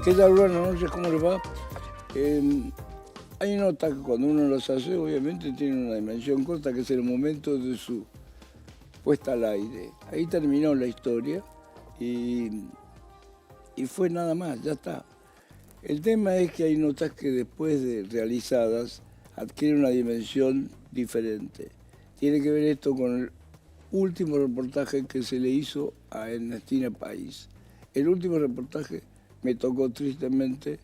¿Qué tal? Buenas noches, ¿cómo les va? Hay notas que cuando uno las hace, obviamente tienen una dimensión corta, que es el momento de su puesta al aire. Ahí terminó la historia y fue nada más, ya está. El tema es que hay notas que después de realizadas adquieren una dimensión diferente. Tiene que ver esto con el último reportaje que se le hizo a Ernestina País. El último reportaje me tocó tristemente,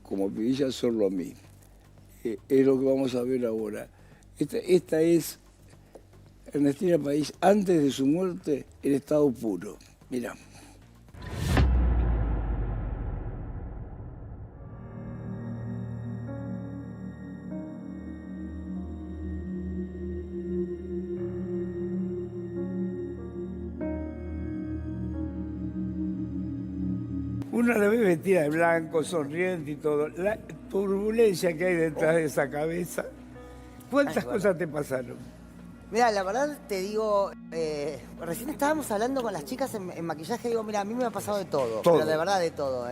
como pibilla, hacerlo a mí. Es lo que vamos a ver ahora. Esta es Ernestina País antes de su muerte en estado puro. Mirá. Una la ve vestida de blanco, sonriente y todo. La turbulencia que hay detrás de esa cabeza. ¿Cuántas cosas te pasaron? Mira, la verdad te digo, recién estábamos hablando con las chicas en maquillaje y digo, mira, a mí me ha pasado de todo, Todo. pero de verdad de todo,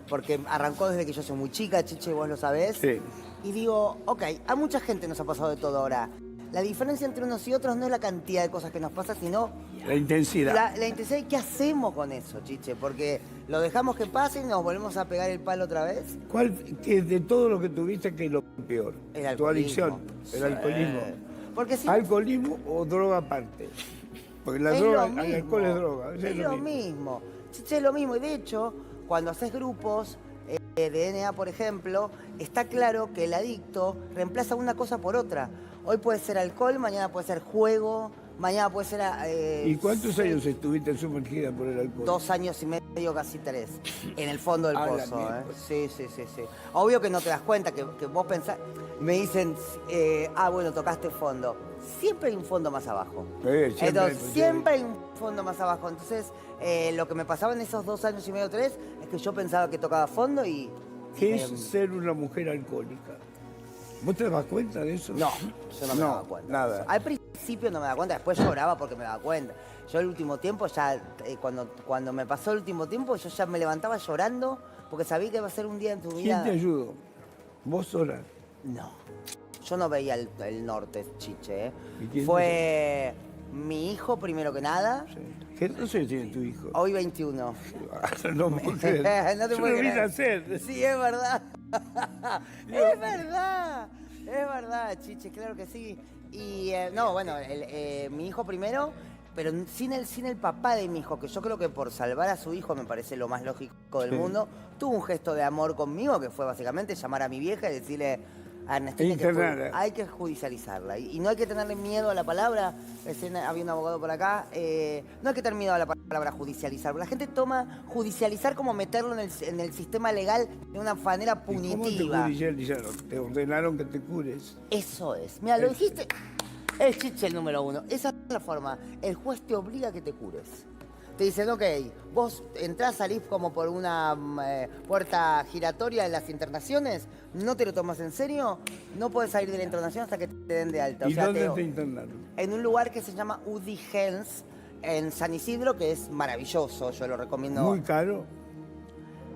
porque arrancó desde que yo soy muy chica, Chiche, vos lo sabés. Sí. Y digo, ok, a mucha gente nos ha pasado de todo ahora. La diferencia entre unos y otros no es la cantidad de cosas que nos pasa, sino La intensidad. la intensidad y qué hacemos con eso, Chiche, porque lo dejamos que pase y nos volvemos a pegar el palo otra vez. De todo lo que tuviste, qué es lo peor? El Tu alcoholismo. adicción, el alcoholismo. Porque si ¿Alcoholismo o droga aparte? Porque la es droga, lo mismo. el alcohol es droga. Es lo mismo. Chiche, es lo mismo. Y de hecho, cuando haces grupos de DNA, por ejemplo, está claro que el adicto reemplaza una cosa por otra. Hoy puede ser alcohol, mañana puede ser juego, mañana puede ser... ¿Y cuántos años estuviste sumergida por el alcohol? 2 años y medio, casi 3, en el fondo del A la pozo. mierda. Sí. Obvio que no te das cuenta, que vos pensás... Me dicen, bueno, tocaste fondo. Siempre hay un fondo más abajo. Siempre hay un fondo más abajo. Entonces, lo que me pasaba en esos 2 años y medio, 3, es que yo pensaba que tocaba fondo y... ¿Qué es ser una mujer alcohólica? ¿Vos te das cuenta de eso? No, yo no me daba cuenta. Nada. Al principio no me daba cuenta, después lloraba porque me daba cuenta. Yo el último tiempo, ya cuando me pasó el último tiempo, yo ya me levantaba llorando porque sabía que iba a ser un día en tu vida. ¿Quién te ayudó? ¿Vos sola? No, yo no veía el norte, Chiche. ¿Y quién Fue mi hijo primero que nada. Sí. ¿Qué entonces tiene tu hijo? Hoy 21. No me puedo creer. No te Yo puedo lo vine a creer. hacer. Sí, es verdad. Es verdad. Es verdad, Chiche, claro que sí. Y mi hijo primero, pero sin el papá de mi hijo, que yo creo que por salvar a su hijo me parece lo más lógico del mundo, tuvo un gesto de amor conmigo que fue básicamente llamar a mi vieja y decirle a Ernestina que hay que judicializarla. Y no hay que tenerle miedo a la palabra. Recién había un abogado por acá. No hay que tener miedo a la palabra judicializar. La gente toma judicializar como meterlo en el sistema legal de una manera punitiva. ¿Cómo te judicializaron? Te ordenaron que te cures. Eso es. Mira, lo dijiste. Es Chiche el número 1. Esa es la forma. El juez te obliga a que te cures. Te dicen, ok, vos entrás, salís como por una puerta giratoria en las internaciones, no te lo tomas en serio, no puedes salir de la internación hasta que te den de alta. ¿Y dónde te internaron? En un lugar que se llama Udi Helms, en San Isidro, que es maravilloso, yo lo recomiendo. ¿Muy caro?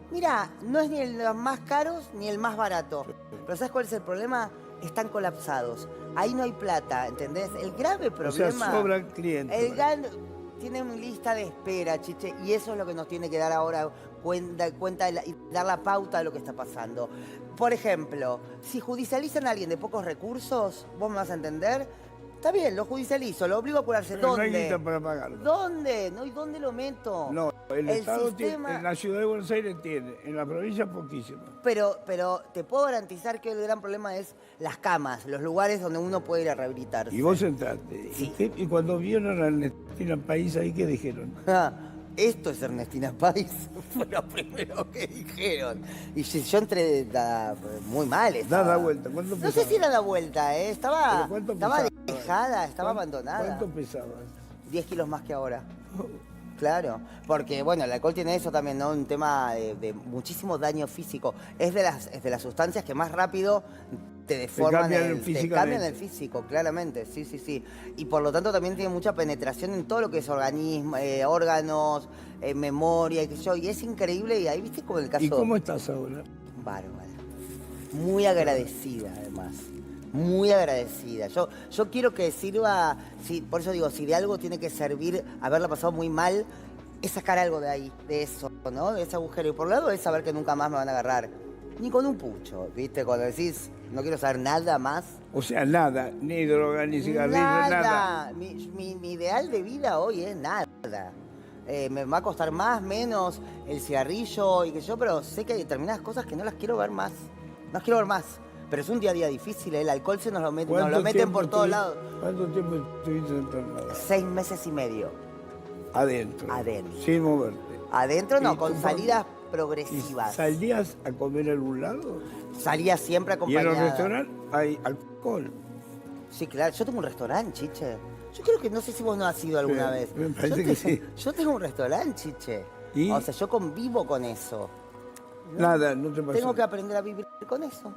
Mira, no es ni el más caro ni el más barato. Pero ¿sabes cuál es el problema? Están colapsados. Ahí no hay plata, ¿entendés? El grave problema... O sea, sobran clientes. Tienen lista de espera, Chiche, y eso es lo que nos tiene que dar ahora cuenta y dar la pauta de lo que está pasando. Por ejemplo, si judicializan a alguien de pocos recursos, vos me vas a entender, está bien, lo judicializo, lo obligo a curarse. Pero ¿Dónde? no hay guita para pagarlo. ¿Dónde? ¿No? ¿Y dónde lo meto? No, el Estado sistema... tiene, en la ciudad de Buenos Aires tiene, en la provincia poquísimo. Pero te puedo garantizar que el gran problema es las camas, los lugares donde uno puede ir a rehabilitarse. Y vos entraste. Sí. Y cuando vieron a Ernestina País ahí, ¿qué dijeron? Esto es Ernestina País, fue lo primero que dijeron. Y yo entré muy mal. Da vuelta, ¿cuánto pesabas? No sé si era la vuelta, estaba pesabas? dejada, estaba abandonada. ¿Cuánto pesabas? 10 kilos más que ahora. Claro, porque bueno, el alcohol tiene eso también, ¿no? Un tema de muchísimo daño físico. Es de las sustancias que más rápido te deforman, cambian te físicamente. cambian el físico, claramente, sí, sí, sí. Y por lo tanto también tiene mucha penetración en todo lo que es organismo, órganos, memoria, y qué sé yo. Y es increíble, y ahí viste como el caso... ¿Y cómo estás ahora? Bárbara. Muy agradecida, además. Muy agradecida. Yo quiero que sirva, por eso digo, si de algo tiene que servir haberla pasado muy mal, es sacar algo de ahí, de eso, ¿no? De ese agujero. Y por un lado es saber que nunca más me van a agarrar. Ni con un pucho, ¿viste? Cuando decís, no quiero saber nada más. O sea, nada, ni droga, ni cigarrillo, nada. Mi ideal de vida hoy es nada. Me va a costar más, menos el cigarrillo y qué sé yo, pero sé que hay determinadas cosas que no las quiero ver más. No las quiero ver más. Pero es un día a día difícil, ¿eh? El alcohol se nos lo meten por todos lados. ¿Cuánto tiempo estuviste internada? 6 meses y medio. Adentro. Adentro. Sin moverte. Adentro no, ¿Y con tu salidas ¿Y progresivas. salías a comer a algún lado? Salía siempre ¿Y en acompañada. los restaurantes hay alcohol? Sí, claro. Yo tengo un restaurante, chiche. Yo creo que no sé si vos no has ido alguna Sí, vez. me parece que sí. Yo tengo un restaurante, chiche. ¿Y? O sea, yo convivo con eso. Nada, no te pasa. Tengo que aprender a vivir con eso.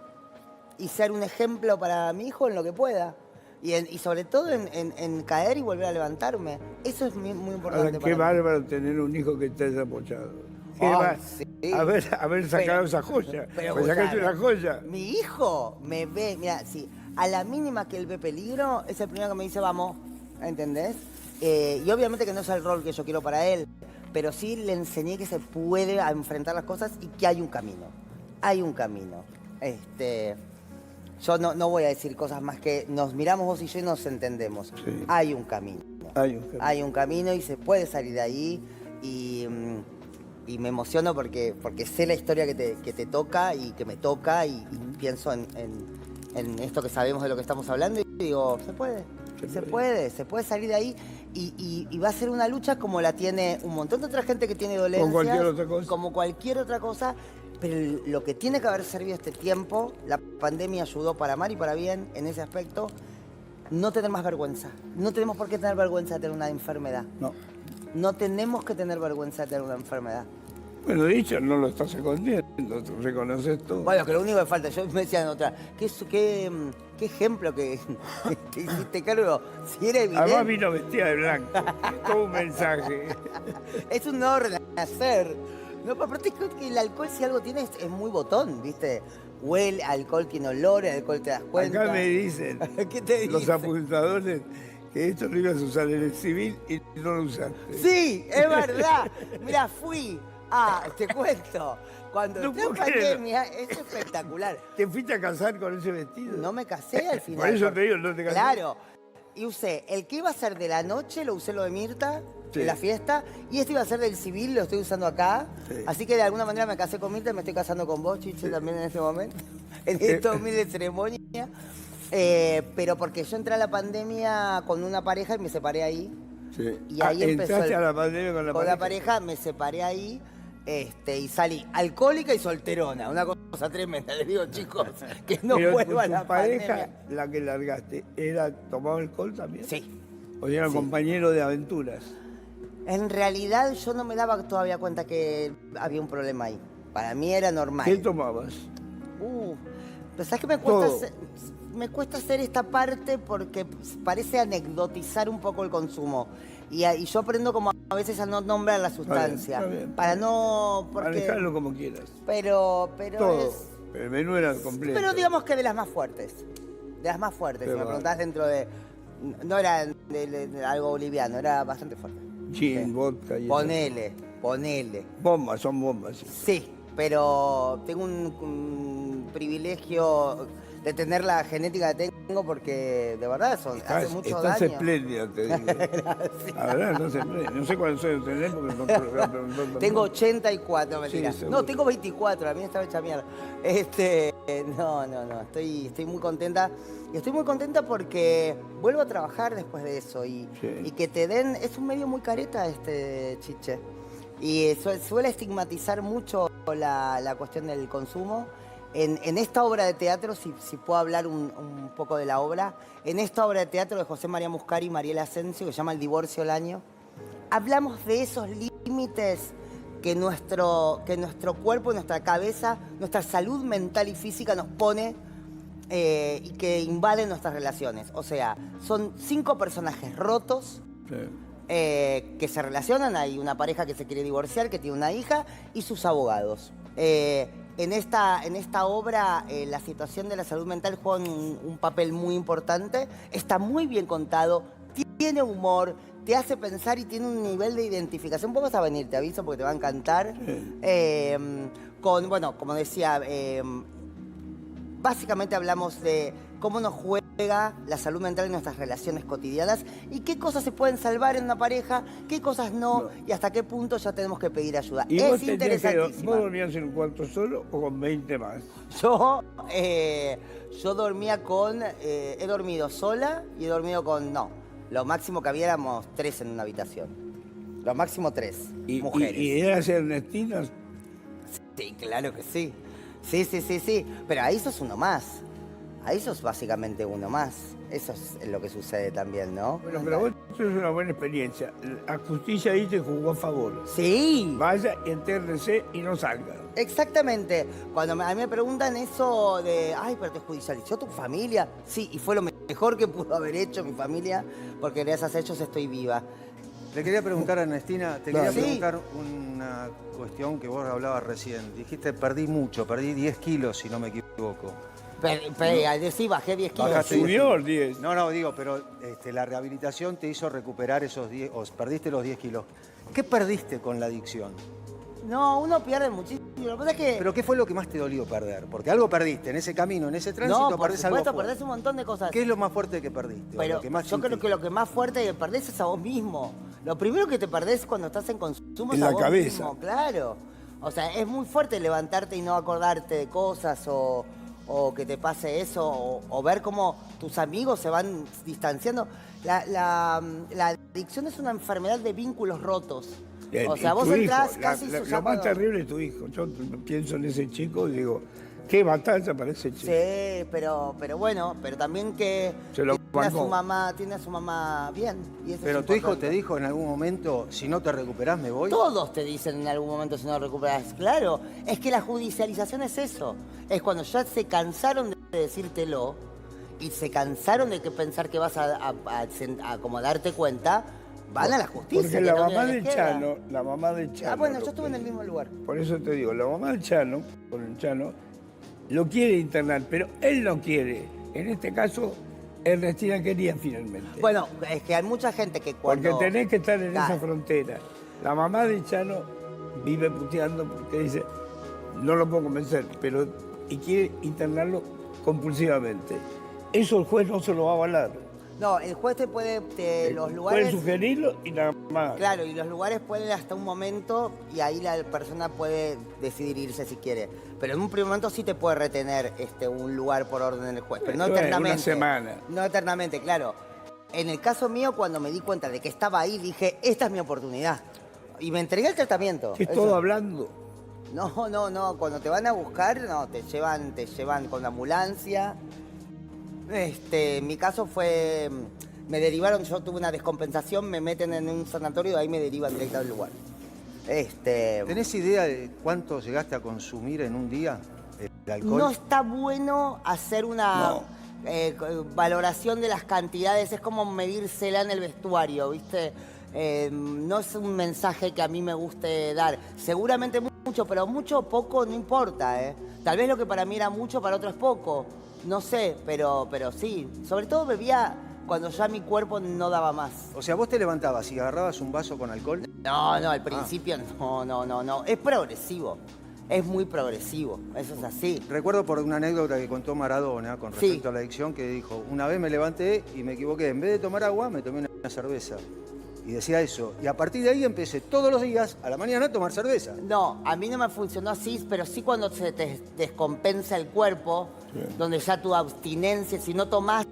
Y ser un ejemplo para mi hijo en lo que pueda. Y sobre todo en caer y volver a levantarme. Eso es muy importante Ahora, qué para mí. bárbaro tener un hijo que te haya apoyado. Qué Ay, sí. haber sacado Pero- esa joya. pero Pues sacaste escuchame, una joya. Mi hijo me ve, mira, sí, a la mínima que él ve peligro, es el primero que me dice, vamos, ¿entendés? Y obviamente que no es el rol que yo quiero para él, pero sí le enseñé que se puede enfrentar las cosas y que hay un camino. Hay un camino. Yo no voy a decir cosas más que nos miramos vos y yo y nos entendemos. Sí. Hay un camino. Hay un camino. Hay un camino y se puede salir de ahí. Y me emociono porque sé la historia que te toca y que me toca y pienso en esto que sabemos de lo que estamos hablando y digo, se puede salir de ahí y va a ser una lucha como la tiene un montón de otra gente que tiene dolencias. Como cualquier otra cosa. Como cualquier otra cosa, pero lo que tiene que haber servido este tiempo, la pandemia ayudó para mal y para bien en ese aspecto, no tener más vergüenza. No tenemos por qué tener vergüenza de tener una enfermedad. No. No tenemos que tener vergüenza de tener una enfermedad. Bueno, dicho, no lo estás escondiendo, tú reconoces todo. Bueno, que lo único que falta, yo me decía en otra, qué ejemplo que hiciste, Carlos. Si era Además evidente, vino vestida de blanco. Todo un mensaje. es un nuevo renacer. No, pero aparte creo que el alcohol, si algo tiene, es muy botón, ¿viste? Huele, alcohol tiene olor, el alcohol te das cuenta. Acá me dicen ¿Qué te los dicen? apuntadores que esto lo ibas a usar en el civil y no lo usaste. Sí, es verdad. Mira, te cuento. Cuando No entró en puedo creerlo. pandemia, es espectacular. ¿Te fuiste a casar con ese vestido? No me casé al final. Por eso te digo, no te casaste. Claro. Y usé el que iba a ser de la noche, lo usé lo de Mirta, Sí. de la fiesta, y este iba a ser del civil, lo estoy usando acá. Sí. Así que de alguna manera me casé con Mirta y me estoy casando con vos, Chiche, también en este momento. En estos humilde ceremonia. Pero porque yo entré a la pandemia con una pareja y me separé ahí. Sí. Y ahí empezó entraste a la pandemia con la con pareja. la pareja, me separé ahí. Y salí alcohólica y solterona, una cosa tremenda. Les digo, chicos, que no Pero vuelva a tu la pareja, pandemia. la que largaste, ¿tomaba alcohol también? Sí. O era Sí. compañero de aventuras. En realidad yo no me daba todavía cuenta que había un problema ahí. Para mí era normal. ¿Qué tomabas? Pero ¿sabes qué Todo. me cuesta hacer esta parte porque parece anecdotizar un poco el consumo. Y yo aprendo como a veces a no nombrar la sustancia. está bien. Para no... Porque, Manejarlo como quieras. pero Todo. es... Pero el menú era completo. Pero digamos que de las más fuertes. De las más fuertes. Qué Si me bárbaro. preguntás dentro de... No era de algo boliviano, era bastante fuerte. Gin, Sí. vodka y Ponele. bombas, son bombas. Sí. Sí, pero tengo un privilegio de tener la genética que tengo porque de verdad hace mucho Estás daño. espléndida, te digo. La verdad, estás espléndida. No sé cuántos años tenés porque no te lo voy a preguntar tampoco. Tengo 84, mentira. Sí, seguro. No, tengo 24, a mí estaba hecha mierda. No, estoy muy contenta. Y estoy muy contenta porque vuelvo a trabajar después de eso y que te den... Es un medio muy careta Chiche. Y suele estigmatizar mucho la cuestión del consumo. En esta obra de teatro, si puedo hablar un poco de la obra, en esta obra de teatro de José María Muscari y Mariela Asensio, que se llama El divorcio al año, hablamos de esos límites que nuestro cuerpo, nuestra cabeza, nuestra salud mental y física nos pone y que invaden nuestras relaciones. O sea, son 5 personajes rotos Sí. que se relacionan. Hay una pareja que se quiere divorciar, que tiene una hija, y sus abogados. En esta obra, la situación de la salud mental juega un papel muy importante. Está muy bien contado, tiene humor, te hace pensar y tiene un nivel de identificación. Vos vas a venir, te aviso, porque te va a encantar. Bueno, como decía, básicamente hablamos de cómo nos juega la salud mental en nuestras relaciones cotidianas y qué cosas se pueden salvar en una pareja, qué cosas no, y hasta qué punto ya tenemos que pedir ayuda. ¿Y Es vos interesantísima. vos dormías en un cuarto solo o con 20 más? Yo dormía he dormido sola y he dormido con, no, lo máximo que había éramos 3 en una habitación. Lo máximo 3 mujeres. ¿Y eras Ernestina? Sí, claro que sí. Sí. Pero ahí sos uno más. Ahí sos básicamente uno más. Eso es lo que sucede también, ¿no? Bueno, pero vos tenés una buena experiencia. La justicia ahí te jugó a favor. Sí. Vaya, entérrese y no salga. Exactamente. Cuando a mí me preguntan eso de, ay, pero te judicializó tu familia. Sí, y fue lo mejor que pudo haber hecho mi familia, porque gracias a esos hechos estoy viva. Le quería preguntar a Ernestina, te Dale. quería preguntar una cuestión que vos hablabas recién. Dijiste, perdí mucho, perdí 10 kilos, si no me equivoco. Sí, bajé 10 kilos. Bajaste Sí. Subió 10. No, digo, pero la rehabilitación te hizo recuperar esos 10, o perdiste los 10 kilos. ¿Qué perdiste con la adicción? No, uno pierde muchísimo. Lo que pasa es que... ¿Pero qué fue lo que más te dolió perder? Porque algo perdiste en ese camino, en ese tránsito, no, por perdés algo supuesto, fuerte. perdés un montón de cosas. ¿Qué es lo más fuerte que perdiste? Pero Lo que más yo creo sentís? que lo que más fuerte que perdés es a vos mismo. Lo primero que te perdés cuando estás en consumo En es a la vos cabeza. mismo, claro. O sea, es muy fuerte levantarte y no acordarte de cosas o que te pase eso o ver cómo tus amigos se van distanciando. La adicción es una enfermedad de vínculos rotos. O sea, vos Tu entrás hijo, casi... lo más terrible es tu hijo. Yo pienso en ese chico y digo, qué batalla para ese chico. Sí, pero bueno, pero también que Se lo tiene a bancó. su mamá bien. Y eso Pero es tu hijo importante. te dijo en algún momento, si no te recuperás me voy. Todos te dicen en algún momento si no recuperas. Claro, es que la judicialización es eso. Es cuando ya se cansaron de decírtelo y se cansaron de que pensar que vas a como darte cuenta, van a la justicia. Porque que la es lo mamá único que de les queda. Chano, la mamá de Chano. Ah, bueno, lo yo estuve en que- el mismo lugar. Por eso te digo, la mamá de Chano, con el Chano, lo quiere internar, pero él no quiere. En este caso, Ernestina quería finalmente. Bueno, es que hay mucha gente que cuando... Porque tenés que estar en Claro. esa frontera. La mamá de Chano vive puteando porque dice, no lo puedo convencer, y quiere internarlo compulsivamente. Eso el juez no se lo va a avalar. No, el juez te puede... los lugares... Puede sugerirlo y nada más. Claro, y los lugares pueden hasta un momento y ahí la persona puede decidir irse si quiere. Pero en un primer momento sí te puede retener un lugar por orden del juez, pero no Bueno, eternamente. una semana. No eternamente, claro. En el caso mío, cuando me di cuenta de que estaba ahí, dije, esta es mi oportunidad. Y me entregué al tratamiento. Que es Eso. todo hablando. No. Cuando te van a buscar, no, te llevan con la ambulancia. En mi caso fue, me derivaron, yo tuve una descompensación, me meten en un sanatorio y ahí me derivan directo al lugar. ¿Tenés idea de cuánto llegaste a consumir en un día el alcohol? No está bueno hacer una valoración de las cantidades, es como medírsela en el vestuario, ¿viste? No es un mensaje que a mí me guste dar. Seguramente mucho, pero mucho o poco no importa, ¿eh? Tal vez lo que para mí era mucho, para otro es poco. No sé, pero sí. Sobre todo bebía cuando ya mi cuerpo no daba más. O sea, vos te levantabas y agarrabas un vaso con alcohol. No, al principio no. Es progresivo. Es muy progresivo. Eso es así. Recuerdo por una anécdota que contó Maradona con Sí. respecto a la adicción, que dijo, una vez me levanté y me equivoqué, en vez de tomar agua, me tomé una cerveza. Y decía eso. Y a partir de ahí empecé todos los días, a la mañana, a tomar cerveza. No, a mí no me funcionó así, pero sí cuando se te descompensa el cuerpo, donde ya tu abstinencia, si no tomás,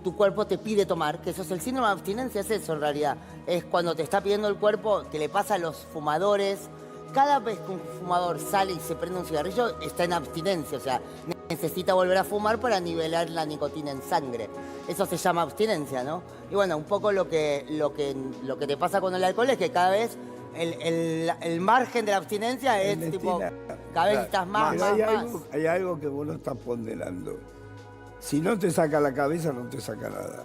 tu cuerpo te pide tomar, que eso es el síndrome de abstinencia, es eso en realidad. Es cuando te está pidiendo el cuerpo, que le pasa a los fumadores. Cada vez que un fumador sale y se prende un cigarrillo, está en abstinencia, o sea, necesita volver a fumar para nivelar la nicotina en sangre. Eso se llama abstinencia, ¿no? Y bueno, un poco lo que te pasa con el alcohol es que cada vez el margen de la abstinencia es Ernestina, tipo, cada vez estás más, Pero más. hay algo que vos no estás ponderando. Si no te saca la cabeza, no te saca nada.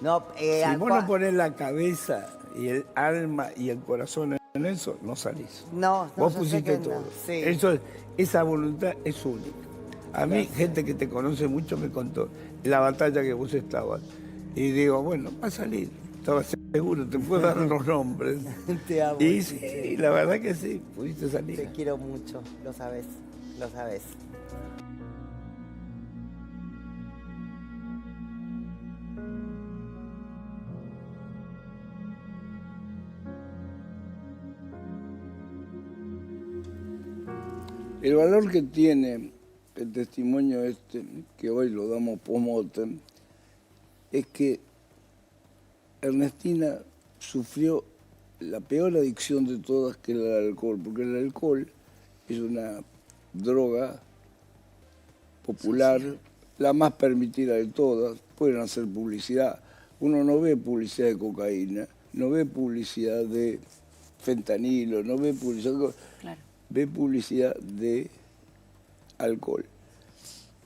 No, Si vos no pones la cabeza y el alma y el corazón en eso, no salís. No, Vos yo sé pusiste que todo. no, sí. Esa voluntad es única. A mí, gente que te conoce mucho me contó la batalla que vos estabas. Y digo, bueno, va a salir. Estaba seguro, te puedo dar los nombres. Te amo. Y Chiche. sí, la verdad que sí, pudiste salir. Te quiero mucho, lo sabes, lo sabes. El valor que tiene el testimonio este, que hoy lo damos post-mortem, es que Ernestina sufrió la peor adicción de todas, que era el alcohol, porque el alcohol es una droga popular, la más permitida de todas, pueden hacer publicidad. Uno no ve publicidad de cocaína, no ve publicidad de fentanilo, no ve publicidad de... Claro. Ve publicidad de alcohol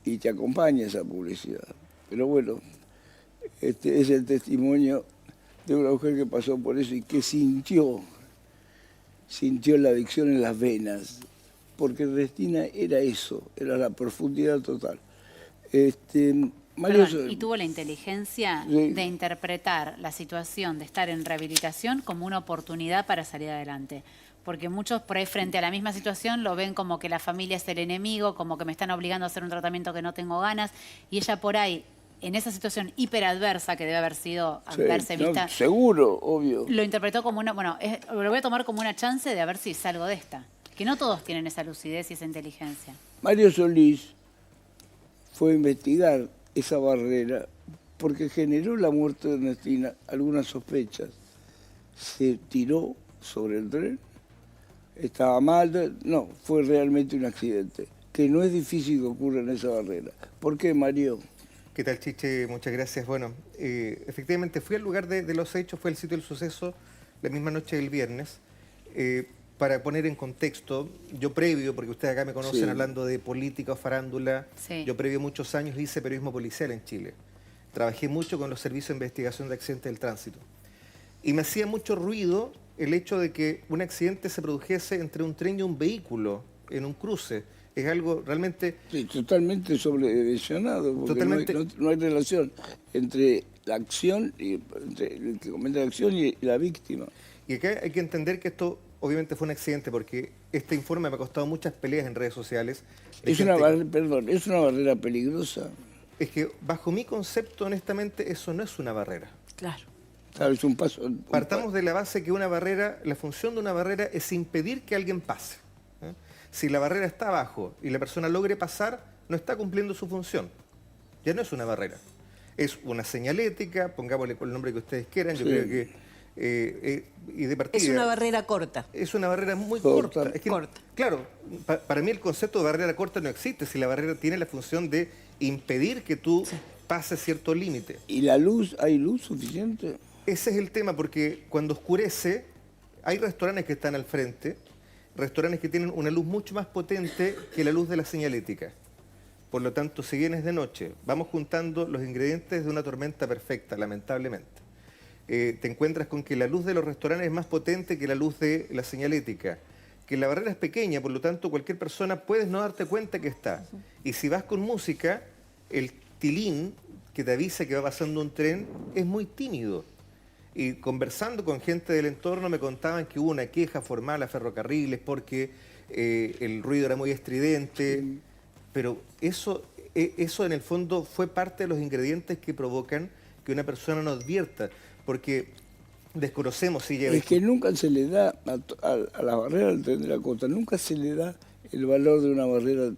y te acompaña esa publicidad. Pero bueno, este es el testimonio de una mujer que pasó por eso y que sintió la adicción en las venas, porque Ernestina era eso, era la profundidad total. Mario, Perdón, y tuvo la inteligencia Sí. de interpretar la situación de estar en rehabilitación como una oportunidad para salir adelante. Porque muchos por ahí frente a la misma situación lo ven como que la familia es el enemigo, como que me están obligando a hacer un tratamiento que no tengo ganas. Y ella por ahí, en esa situación hiperadversa que debe haber sido sí, verse no, vista, seguro, obvio. lo interpretó como una, bueno, lo voy a tomar como una chance de a ver si salgo de esta. Que no todos tienen esa lucidez y esa inteligencia. Mario Solís fue a investigar esa barrera porque generó la muerte de Ernestina algunas sospechas. Se tiró sobre el tren, estaba mal, no, fue realmente un accidente, que no es difícil que ocurra en esa barrera. ¿Por qué, Mario? ¿Qué tal, Chiche? Muchas gracias. Bueno, efectivamente fui al lugar de los hechos, fue el sitio del suceso la misma noche del viernes. Para poner en contexto, yo previo, porque ustedes acá me conocen Sí. hablando de política o farándula, Sí. yo previo muchos años hice periodismo policial en Chile. Trabajé mucho con los servicios de investigación de accidentes del tránsito. Y me hacía mucho ruido el hecho de que un accidente se produjese entre un tren y un vehículo en un cruce. Es algo realmente... Sí, totalmente sobredimensionado, porque Totalmente. no hay relación entre la acción, entre el que comete la acción y la víctima. Y acá hay que entender que esto obviamente fue un accidente porque este informe me ha costado muchas peleas en redes sociales. de Es una gente- perdón, es una barrera peligrosa. Es que bajo mi concepto, honestamente, eso no es una barrera. Claro. ¿Sabes? Un paso. Partamos de la base que una barrera, la función de una barrera es impedir que alguien pase. ¿Eh? Si la barrera está abajo y la persona logre pasar, no está cumpliendo su función. Ya no es una barrera. Es una señalética, pongámosle con el nombre que ustedes quieran, yo Sí. creo que... y de partida, Es una barrera corta. es una barrera muy Corta. corta. Es que, Corta. Claro, para mí el concepto de barrera corta no existe si la barrera tiene la función de impedir que tú pases cierto límite. ¿Y la luz? ¿Hay luz suficiente? Ese es el tema, porque cuando oscurece, hay restaurantes que están al frente, restaurantes que tienen una luz mucho más potente que la luz de la señalética. Por lo tanto, si vienes de noche, vamos juntando los ingredientes de una tormenta perfecta, lamentablemente. Te encuentras con que la luz de los restaurantes es más potente que la luz de la señalética, que la barrera es pequeña, por lo tanto cualquier persona puedes no darte cuenta que está. Y si vas con música, el tilín que te avisa que va pasando un tren es muy tímido. Y conversando con gente del entorno me contaban que hubo una queja formal a ferrocarriles porque el ruido era muy estridente, pero eso en el fondo fue parte de los ingredientes que provocan que una persona no advierta, porque desconocemos si lleva... Es que nunca se le da a la barrera del tren de la costa, nunca se le da el valor de una barrera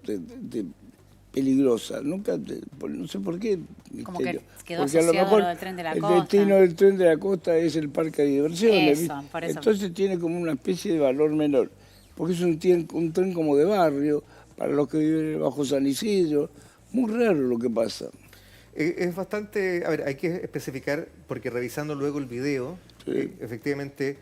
peligrosa. Nunca, no sé por qué. Como que misterio. quedó Porque a lo asociado mejor lo del tren de la el costa. destino del tren de la costa es el parque de diversiones. Eso, ¿viste? por eso. Entonces tiene como una especie de valor menor. Porque es un tren como de barrio, para los que viven bajo San Isidro. Muy raro lo que pasa. Es bastante... A ver, hay que especificar, porque revisando luego el video, Sí. efectivamente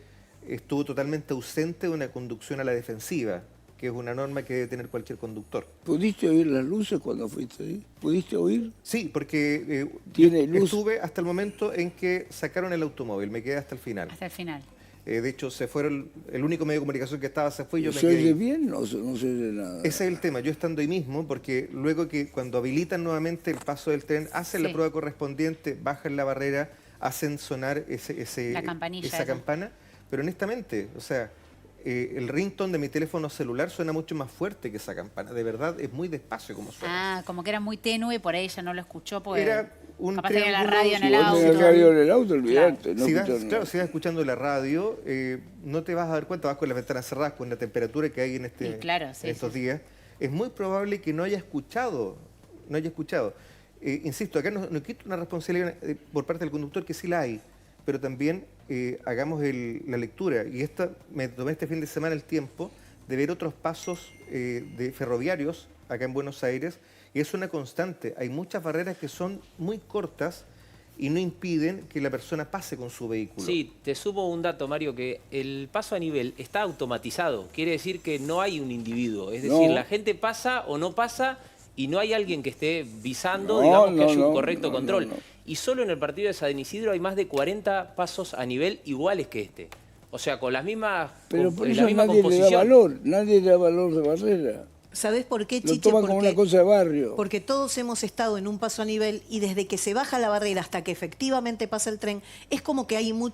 estuvo totalmente ausente de una conducción a la defensiva. que es una norma que debe tener cualquier conductor. ¿Pudiste oír las luces cuando fuiste ahí? ¿Pudiste oír? Sí, porque ¿Tiene luz? estuve hasta el momento en que sacaron el automóvil, me quedé hasta el final. Hasta el final. De hecho, se fueron, el único medio de comunicación que estaba se fue y yo me ¿Se quedé oye ahí. bien? No se oye nada. Ese es el tema, yo estando ahí mismo, porque luego que cuando habilitan nuevamente el paso del tren, hacen la Sí. prueba correspondiente, bajan la barrera, hacen sonar La campanilla esa esa. campana, pero honestamente, o sea, el ringtone de mi teléfono celular suena mucho más fuerte que esa campana, de verdad es muy despacio como suena. Ah, como que era muy tenue y por ahí ella no lo escuchó porque Era un capaz tenía la triángulo, radio en si el vos Vos auto. tenés radio en el auto, olvidate. No Si vas, escuchás nada. claro, si vas escuchando la radio, no te vas a dar cuenta, vas con las ventanas cerradas, con la temperatura que hay en, Sí, claro, sí, en estos sí. días. Es muy probable que no haya escuchado. Insisto, acá no quito una responsabilidad por parte del conductor, que sí la hay, pero también hagamos la lectura. Y me tomé este fin de semana el tiempo de ver otros pasos de ferroviarios acá en Buenos Aires, y es una constante. Hay muchas barreras que son muy cortas y no impiden que la persona pase con su vehículo. Sí, te sumo un dato, Mario, que el paso a nivel está automatizado. Quiere decir que no hay un individuo. Es decir, No. la gente pasa o no pasa y no hay alguien que esté visando, No, digamos, que no, haya un no, correcto no, control. no, no. Y solo en el partido de San Isidro hay más de 40 pasos a nivel iguales que este. O sea, con las mismas Pero por la eso misma nadie le da composición. valor, nadie le da valor de barrera. ¿Sabés por qué, Lo Chiche? toman como una cosa de barrio. Porque todos hemos estado en un paso a nivel y desde que se baja la barrera hasta que efectivamente pasa el tren, es como que hay un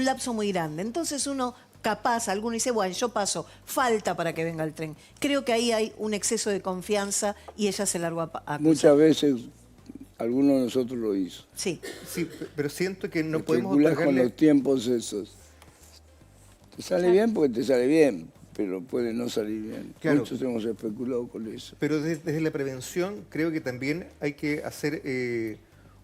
lapso muy grande. Entonces uno, capaz, alguno dice, bueno, yo paso, falta para que venga el tren. Creo que ahí hay un exceso de confianza y ella se largó a cruzar. Muchas veces alguno de nosotros lo hizo. Sí. Sí, pero siento que no podemos Especulás con otorgarle... los tiempos esos. Te sale bien porque te sale bien, pero puede no salir bien. Claro. Muchos hemos especulado con eso. Pero desde la prevención creo que también hay que hacer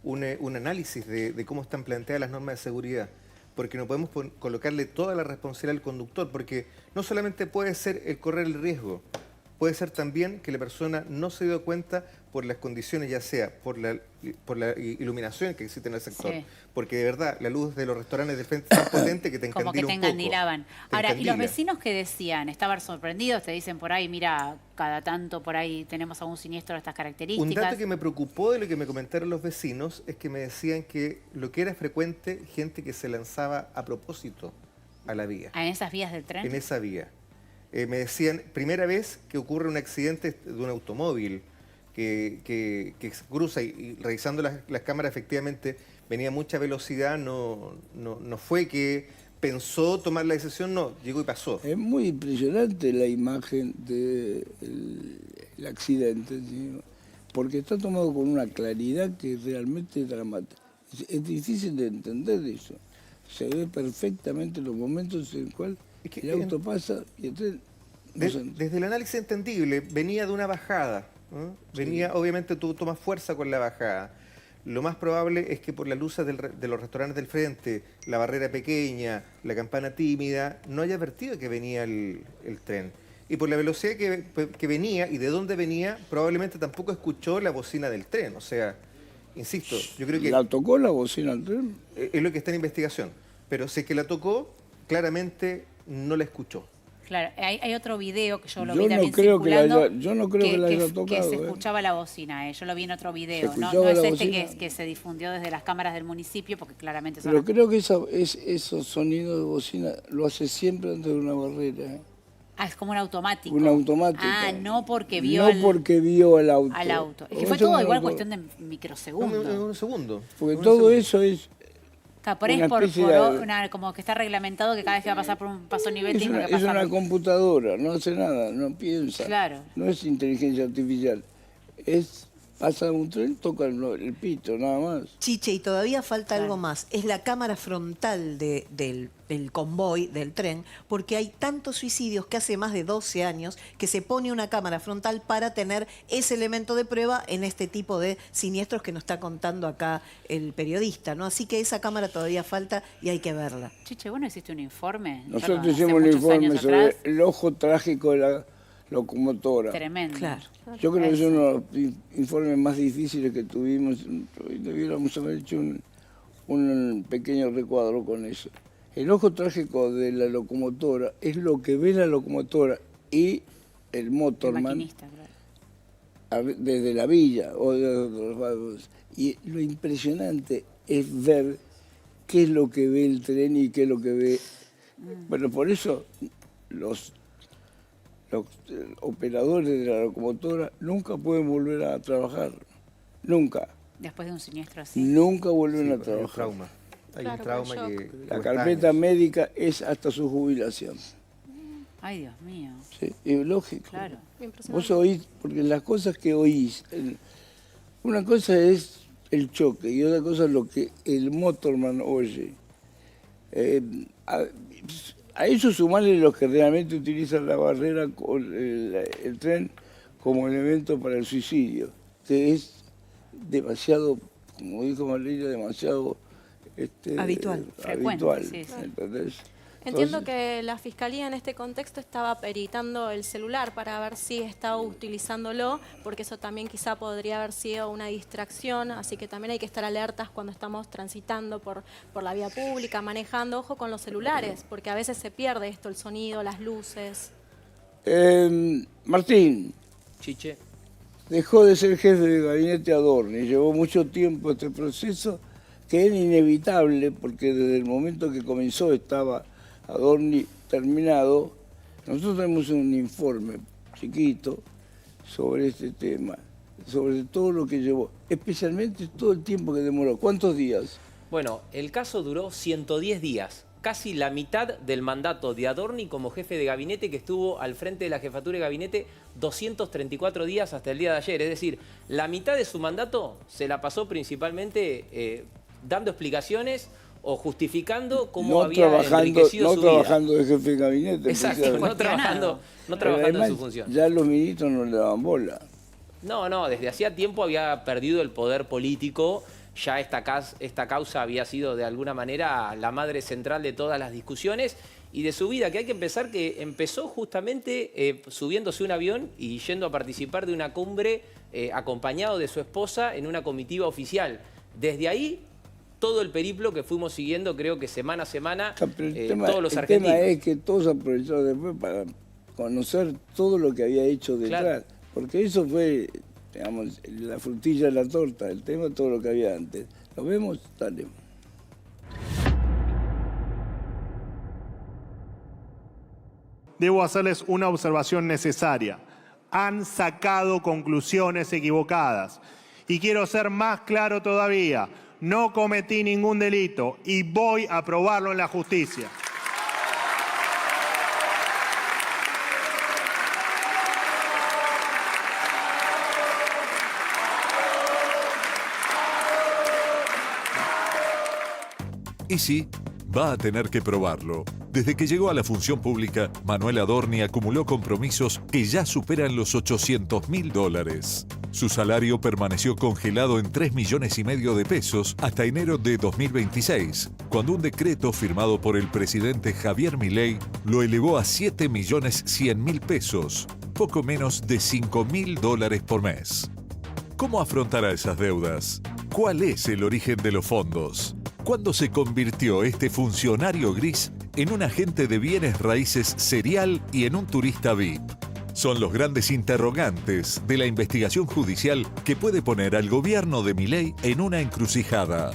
un análisis de cómo están planteadas las normas de seguridad, porque no podemos colocarle toda la responsabilidad al conductor, porque no solamente puede ser el correr el riesgo, puede ser también que la persona no se dio cuenta por las condiciones, ya sea por la iluminación que existe en el sector, Sí. porque de verdad la luz de los restaurantes del frente es tan potente que te Como que encandila te un poco. encandilaban. Te Ahora, ¿y los encandila. vecinos qué decían? ¿Estaban sorprendidos? Te dicen por ahí, mira, cada tanto por ahí tenemos algún siniestro de estas características. Un dato que me preocupó de lo que me comentaron los vecinos es que me decían que lo que era frecuente, gente que se lanzaba a propósito a la vía, ¿En esas vías del tren? en esa vía. Me decían, primera vez que ocurre un accidente de un automóvil que cruza y revisando las cámaras efectivamente venía a mucha velocidad, no fue que pensó tomar la decisión, no, llegó y pasó. Es muy impresionante la imagen del accidente, ¿sí? Porque está tomado con una claridad que realmente es dramática. Es difícil de entender eso. Se ve perfectamente los momentos en los cuales Es que el auto pasa y el tren no se- Desde el análisis entendible, venía de una bajada, ¿no? Venía, obviamente tú tomas fuerza con la bajada. Lo más probable es que por las luces de los restaurantes del frente, la barrera pequeña, la campana tímida, no haya advertido que venía el tren. Y por la velocidad que venía y de dónde venía, probablemente tampoco escuchó la bocina del tren. O sea, insisto, yo creo que ¿La tocó la bocina al tren? es lo que está en investigación. Pero si es que la tocó, claramente no la escuchó. Claro, hay otro video que yo lo Yo vi no también creo que la circulando, haya- yo no creo que la haya que tocado, se ¿eh? escuchaba la bocina, yo lo vi en otro video. No, escuchaba no es la este bocina? que se difundió desde las cámaras del municipio, porque claramente son Pero creo que esos sonidos de bocina lo hace siempre antes de una barrera. ¿Eh? Ah, es como un automático. Una automática. Ah, no porque vio, No porque vio al auto. al auto. Es que Porque fue eso todo no igual lo- cuestión de En microsegundos. un segundo. Porque Un todo segundo. eso es... Claro, por ahí una es especie de- como que está reglamentado que cada vez que va a pasar por un paso nivel Es tiene una, que es pasar. una computadora, no hace nada, no piensa. Claro. No es inteligencia artificial. Pasa un tren, toca el pito, nada más. Chiche, y todavía falta Claro. algo más. Es la cámara frontal del convoy, del tren, porque hay tantos suicidios que hace más de 12 años que se pone una cámara frontal para tener ese elemento de prueba en este tipo de siniestros que nos está contando acá el periodista, ¿no? Así que esa cámara todavía falta y hay que verla. Chiche, bueno, hiciste un informe. Nosotros hace hicimos un muchos informe años sobre atrás. el ojo trágico de la locomotora. Tremendo. Claro. Yo creo que es uno de los informes más difíciles que tuvimos. Debiéramos haber hecho un pequeño recuadro con eso. El ojo trágico de la locomotora es lo que ve la locomotora y el El motorman maquinista, claro. desde la villa. Y lo impresionante es ver qué es lo que ve el tren y qué es lo que ve. Bueno, por eso los operadores de la locomotora nunca pueden volver a trabajar. Nunca. Después de un siniestro así. Nunca vuelven Sí, a hay un trabajar. trauma. Hay Claro, un trauma por que... La cuesta carpeta años. médica es hasta su jubilación. Ay, Dios mío. Sí, es lógico. Claro. Impresionante. Vos oís, porque las cosas que oís, una cosa es el choque y otra cosa es lo que el motorman oye. A eso sumarle los que realmente utilizan la barrera, el tren, como elemento para el suicidio, que es demasiado, como dijo Valeria, demasiado Habitual. Frecuente, habitual, sí, sí. ¿entendés? Entiendo Entonces, que la Fiscalía en este contexto estaba peritando el celular para ver si estaba utilizándolo, porque eso también quizá podría haber sido una distracción, así que también hay que estar alertas cuando estamos transitando por la vía pública, manejando, ojo con los celulares, porque a veces se pierde esto, el sonido, las luces. Martín, Chiche. dejó de ser jefe de gabinete Adorni, llevó mucho tiempo este proceso, que era inevitable, porque desde el momento que comenzó estaba Adorni terminado. Nosotros tenemos un informe chiquito sobre este tema, sobre todo lo que llevó, especialmente todo el tiempo que demoró. ¿Cuántos días? Bueno, el caso duró 110 días, casi la mitad del mandato de Adorni como jefe de gabinete, que estuvo al frente de la jefatura de gabinete 234 días hasta el día de ayer. Es decir, la mitad de su mandato se la pasó principalmente dando explicaciones o justificando cómo había enriquecido su vida. trabajando de jefe de gabinete. Exacto, no trabajando Además, en su función. ya los ministros no le daban bola. No, desde hacía tiempo había perdido el poder político. Ya esta causa había sido de alguna manera la madre central de todas las discusiones y de su vida, que hay que empezar que empezó justamente subiéndose un avión y yendo a participar de una cumbre acompañado de su esposa en una comitiva oficial. Desde ahí, todo el periplo que fuimos siguiendo, creo que semana a semana, todos los argentinos. El tema es que todos aprovecharon después para conocer todo lo que había hecho detrás. Claro. Porque eso fue, digamos, la frutilla de la torta, el tema de todo lo que había antes. ¿Lo vemos? Dale. Debo hacerles una observación necesaria. Han sacado conclusiones equivocadas. Y quiero ser más claro todavía. No cometí ningún delito y voy a probarlo en la justicia. Y sí, va a tener que probarlo. Desde que llegó a la función pública, Manuel Adorni acumuló compromisos que ya superan los $800.000. Su salario permaneció congelado en 3,5 millones de pesos hasta enero de 2026, cuando un decreto firmado por el presidente Javier Milei lo elevó a $7,100,000 pesos, poco menos de $5,000 por mes. ¿Cómo afrontará esas deudas? ¿Cuál es el origen de los fondos? ¿Cuándo se convirtió este funcionario gris en un agente de bienes raíces serial y en un turista VIP? Son los grandes interrogantes de la investigación judicial que puede poner al gobierno de Milei en una encrucijada.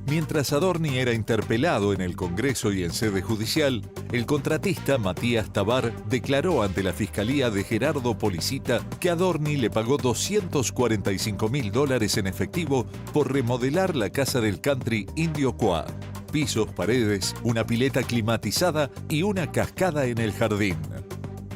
Mientras Adorni era interpelado en el Congreso y en sede judicial, el contratista Matías Tabar declaró ante la Fiscalía de Gerardo Policita que Adorni le pagó $245.000 en efectivo por remodelar la casa del country Indio Qua. Pisos, paredes, una pileta climatizada y una cascada en el jardín.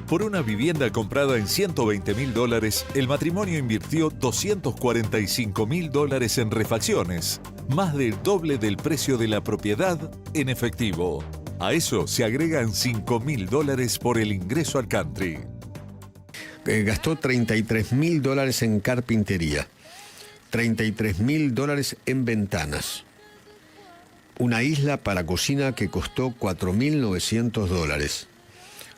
Por una vivienda comprada en $120.000, el matrimonio invirtió $245.000 en refacciones, más del doble del precio de la propiedad en efectivo. A eso se agregan $5.000 por el ingreso al country. Gastó $33.000 en carpintería, $33.000 en ventanas, una isla para cocina que costó $4.900.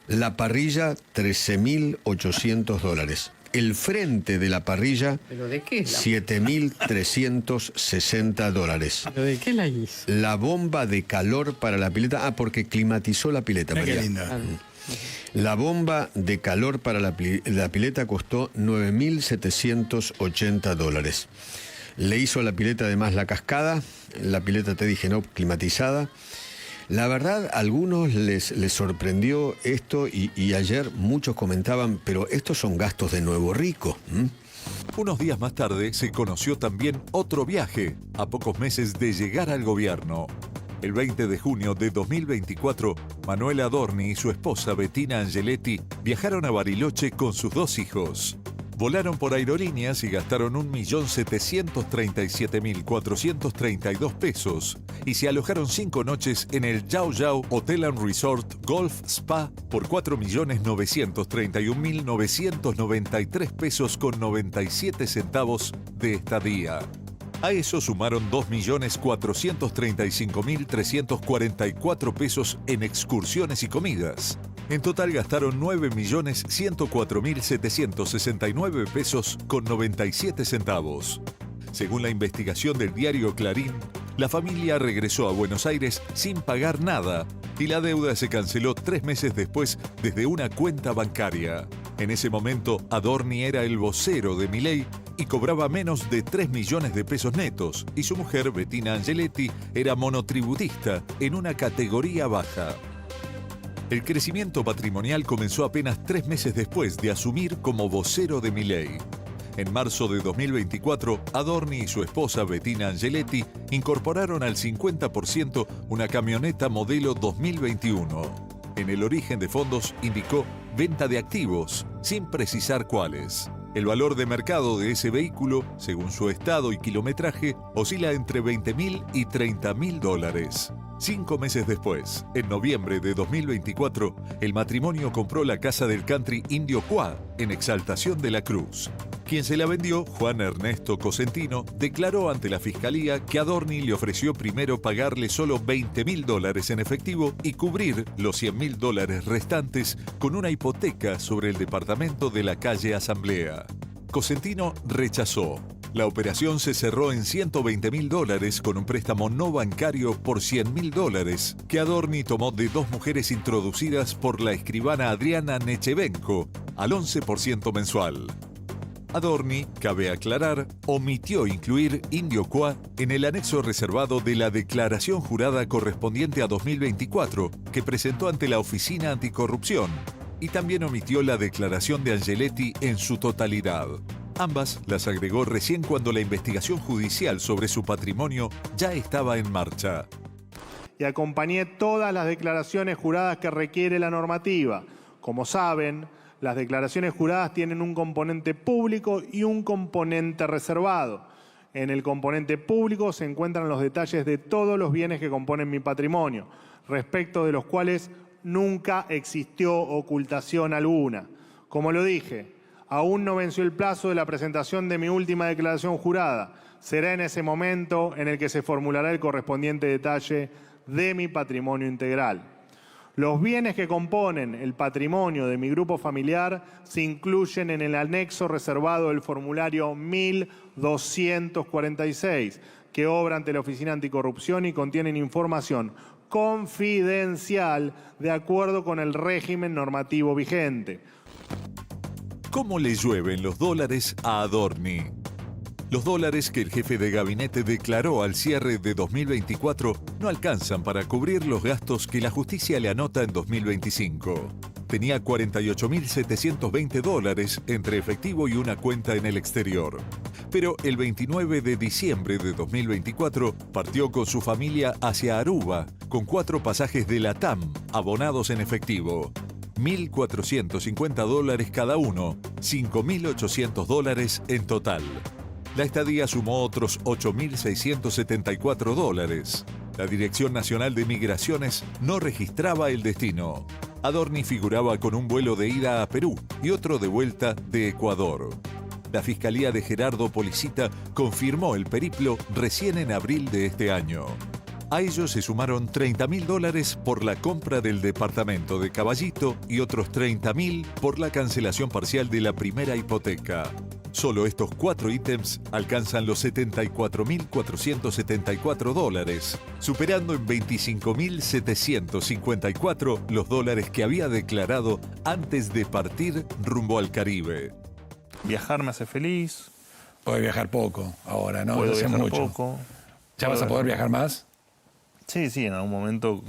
La parrilla, $13.800. El frente de la parrilla, ¿Pero de qué? $7.360. ¿Pero de qué la hizo? La bomba de calor para la pileta. Porque climatizó la pileta, María. Qué linda. La bomba de calor para la pileta costó $9.780. Le hizo a la pileta además la cascada, la pileta, te dije, no climatizada. La verdad, a algunos les sorprendió esto y ayer muchos comentaban, pero estos son gastos de nuevo rico. Unos días más tarde se conoció también otro viaje, a pocos meses de llegar al gobierno. El 20 de junio de 2024, Manuel Adorni y su esposa Bettina Angeletti viajaron a Bariloche con sus 2 hijos. Volaron por aerolíneas y gastaron 1.737.432 pesos y se alojaron 5 noches en el Yao Yao Hotel and Resort Golf Spa por 4.931.993 pesos con 97 centavos de estadía. A eso sumaron 2.435.344 pesos en excursiones y comidas. En total gastaron 9.104.769 pesos con 97 centavos. Según la investigación del diario Clarín, la familia regresó a Buenos Aires sin pagar nada y la deuda se canceló 3 meses después desde una cuenta bancaria. En ese momento, Adorni era el vocero de Milei y cobraba menos de 3 millones de pesos netos, y su mujer, Bettina Angeletti, era monotributista en una categoría baja. El crecimiento patrimonial comenzó apenas 3 meses después de asumir como vocero de Milei. En marzo de 2024, Adorni y su esposa Bettina Angeletti incorporaron al 50% una camioneta modelo 2021. En el origen de fondos indicó venta de activos, sin precisar cuáles. El valor de mercado de ese vehículo, según su estado y kilometraje, oscila entre $20.000 y $30.000. 5 meses después, en noviembre de 2024, el matrimonio compró la casa del country Indio Qua, en Exaltación de la Cruz. Quien se la vendió, Juan Ernesto Cosentino, declaró ante la fiscalía que Adorni le ofreció primero pagarle solo $20.000 en efectivo y cubrir los $100.000 restantes con una hipoteca sobre el departamento de la calle Asamblea. Cosentino rechazó. La operación se cerró en $120.000 con un préstamo no bancario por $100.000 que Adorni tomó de 2 mujeres introducidas por la escribana Adriana Nechevenko al 11% mensual. Adorni, cabe aclarar, omitió incluir Indio Qua en el anexo reservado de la declaración jurada correspondiente a 2024 que presentó ante la Oficina Anticorrupción, y también omitió la declaración de Angeletti en su totalidad. Ambas las agregó recién cuando la investigación judicial sobre su patrimonio ya estaba en marcha. Y acompañé todas las declaraciones juradas que requiere la normativa. Como saben, las declaraciones juradas tienen un componente público y un componente reservado. En el componente público se encuentran los detalles de todos los bienes que componen mi patrimonio, respecto de los cuales nunca existió ocultación alguna. Como lo dije, aún no venció el plazo de la presentación de mi última declaración jurada. Será en ese momento en el que se formulará el correspondiente detalle de mi patrimonio integral. Los bienes que componen el patrimonio de mi grupo familiar se incluyen en el anexo reservado del formulario 1246, que obra ante la Oficina Anticorrupción y contienen información confidencial de acuerdo con el régimen normativo vigente. ¿Cómo le llueven los dólares a Adorni? Los dólares que el jefe de gabinete declaró al cierre de 2024 no alcanzan para cubrir los gastos que la justicia le anota en 2025. Tenía $48.720 entre efectivo y una cuenta en el exterior. Pero el 29 de diciembre de 2024 partió con su familia hacia Aruba con 4 pasajes de LATAM abonados en efectivo. $1.450 cada uno, $5.800 en total. La estadía sumó otros $8.674. La Dirección Nacional de Migraciones no registraba el destino. Adorni figuraba con un vuelo de ida a Perú y otro de vuelta de Ecuador. La Fiscalía de Gerardo Policita confirmó el periplo recién en abril de este año. A ello se sumaron $30.000 por la compra del departamento de Caballito y otros $30.000 por la cancelación parcial de la primera hipoteca. Solo estos 4 ítems alcanzan los $74.474, superando en 25.754 los dólares que había declarado antes de partir rumbo al Caribe. Viajar me hace feliz. Podés viajar poco ahora, ¿no? Puedo Hace viajar mucho. poco. ¿Ya vas a poder viajar más? Sí, en algún momento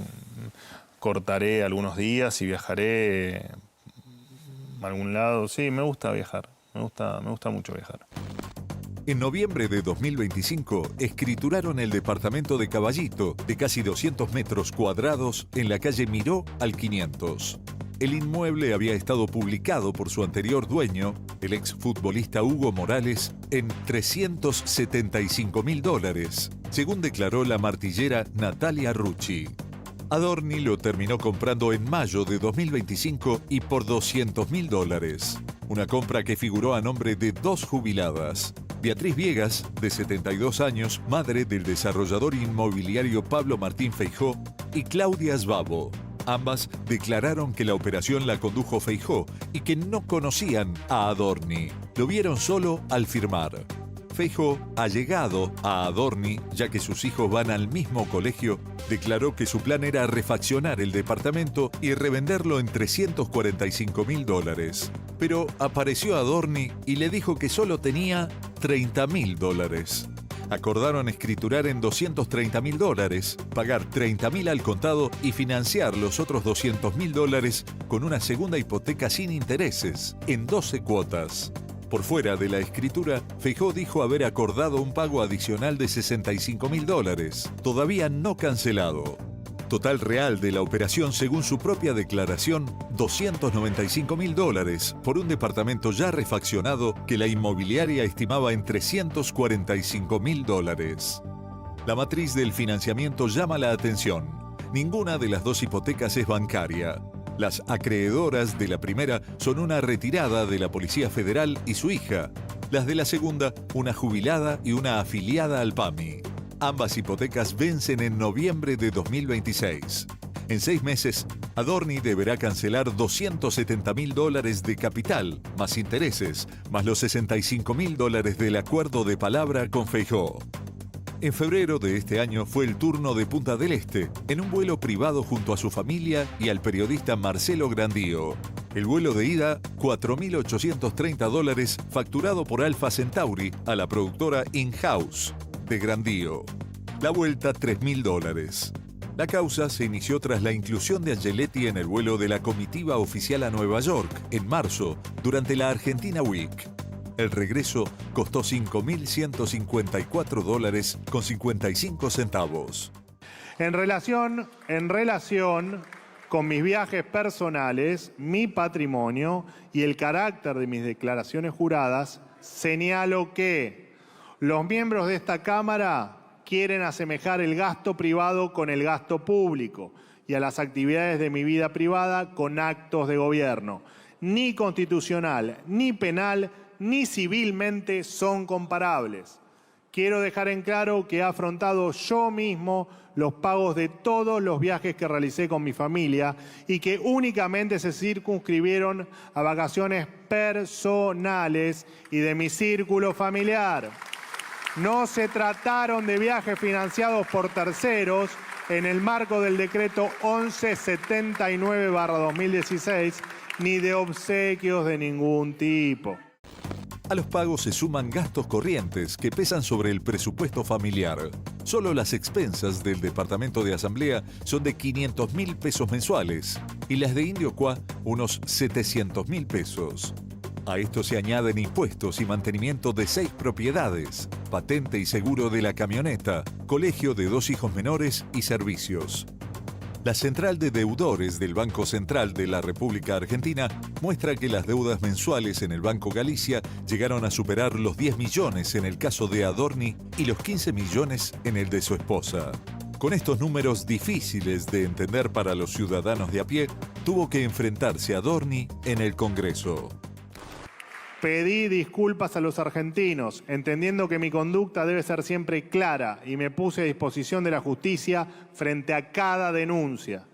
cortaré algunos días y viajaré a algún lado. Sí, me gusta viajar. Me gusta mucho viajar. En noviembre de 2025, escrituraron el departamento de Caballito, de casi 200 metros cuadrados, en la calle Miró al 500. El inmueble había estado publicado por su anterior dueño, el exfutbolista Hugo Morales, en $375.000, según declaró la martillera Natalia Rucci. Adorni lo terminó comprando en mayo de 2025 y por $200.000. Una compra que figuró a nombre de 2 jubiladas. Beatriz Viegas, de 72 años, madre del desarrollador inmobiliario Pablo Martín Feijó, y Claudia Sbabo. Ambas declararon que la operación la condujo Feijó y que no conocían a Adorni. Lo vieron solo al firmar. Feijó, allegado a Adorni, ya que sus hijos van al mismo colegio, declaró que su plan era refaccionar el departamento y revenderlo en $345.000. Pero apareció Adorni y le dijo que solo tenía $30.000. Acordaron escriturar en $230.000, pagar $30.000 al contado y financiar los otros $200.000 con una segunda hipoteca sin intereses, en 12 cuotas. Por fuera de la escritura, Feijó dijo haber acordado un pago adicional de $65.000, todavía no cancelado. Total real de la operación, según su propia declaración, $295.000 por un departamento ya refaccionado que la inmobiliaria estimaba en $345.000. La matriz del financiamiento llama la atención. Ninguna de las 2 hipotecas es bancaria. Las acreedoras de la primera son una retirada de la Policía Federal y su hija. Las de la segunda, una jubilada y una afiliada al PAMI. Ambas hipotecas vencen en noviembre de 2026. En 6 meses, Adorni deberá cancelar $270.000 de capital, más intereses, más los $65.000 del acuerdo de palabra con Feijó. En febrero de este año fue el turno de Punta del Este, en un vuelo privado junto a su familia y al periodista Marcelo Grandío. El vuelo de ida, $4.830, facturado por Alfa Centauri a la productora In-House de Grandío. La vuelta, $3.000. La causa se inició tras la inclusión de Angeletti en el vuelo de la comitiva oficial a Nueva York, en marzo, durante la Argentina Week. El regreso costó $5.154,55. En relación con mis viajes personales, mi patrimonio y el carácter de mis declaraciones juradas, señalo que los miembros de esta Cámara quieren asemejar el gasto privado con el gasto público y a las actividades de mi vida privada con actos de gobierno. Ni constitucional, ni penal, ni civilmente son comparables. Quiero dejar en claro que he afrontado yo mismo los pagos de todos los viajes que realicé con mi familia y que únicamente se circunscribieron a vacaciones personales y de mi círculo familiar. No se trataron de viajes financiados por terceros en el marco del decreto 1179/2016, ni de obsequios de ningún tipo. A los pagos se suman gastos corrientes que pesan sobre el presupuesto familiar. Solo las expensas del Departamento de Asamblea son de $500.000 mensuales y las de Indiocuá unos $700.000. A esto se añaden impuestos y mantenimiento de 6 propiedades, patente y seguro de la camioneta, colegio de 2 hijos menores y servicios. La Central de Deudores del Banco Central de la República Argentina muestra que las deudas mensuales en el Banco Galicia llegaron a superar los 10 millones en el caso de Adorni y los 15 millones en el de su esposa. Con estos números difíciles de entender para los ciudadanos de a pie, tuvo que enfrentarse Adorni en el Congreso. Pedí disculpas a los argentinos, entendiendo que mi conducta debe ser siempre clara y me puse a disposición de la justicia frente a cada denuncia.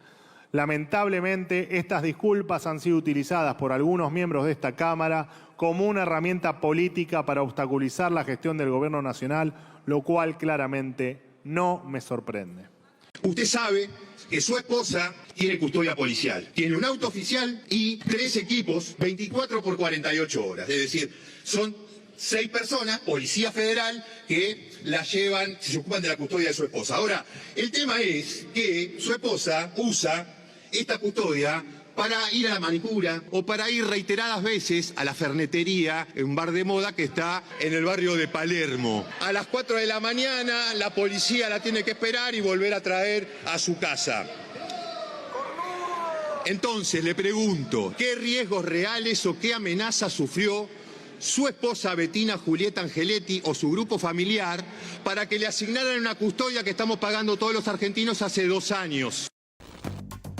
Lamentablemente, estas disculpas han sido utilizadas por algunos miembros de esta Cámara como una herramienta política para obstaculizar la gestión del Gobierno Nacional, lo cual claramente no me sorprende. Usted sabe que su esposa tiene custodia policial, tiene un auto oficial y 3 equipos, 24 por 48 horas. Es decir, son 6 personas, Policía Federal, que la llevan, se ocupan de la custodia de su esposa. Ahora, el tema es que su esposa usa esta custodia para ir a la manicura o para ir reiteradas veces a la fernetería, un bar de moda que está en el barrio de Palermo. A las 4 de la mañana la policía la tiene que esperar y volver a traer a su casa. Entonces le pregunto, ¿qué riesgos reales o qué amenazas sufrió su esposa Bettina Julieta Angeletti o su grupo familiar para que le asignaran una custodia que estamos pagando todos los argentinos hace 2 años?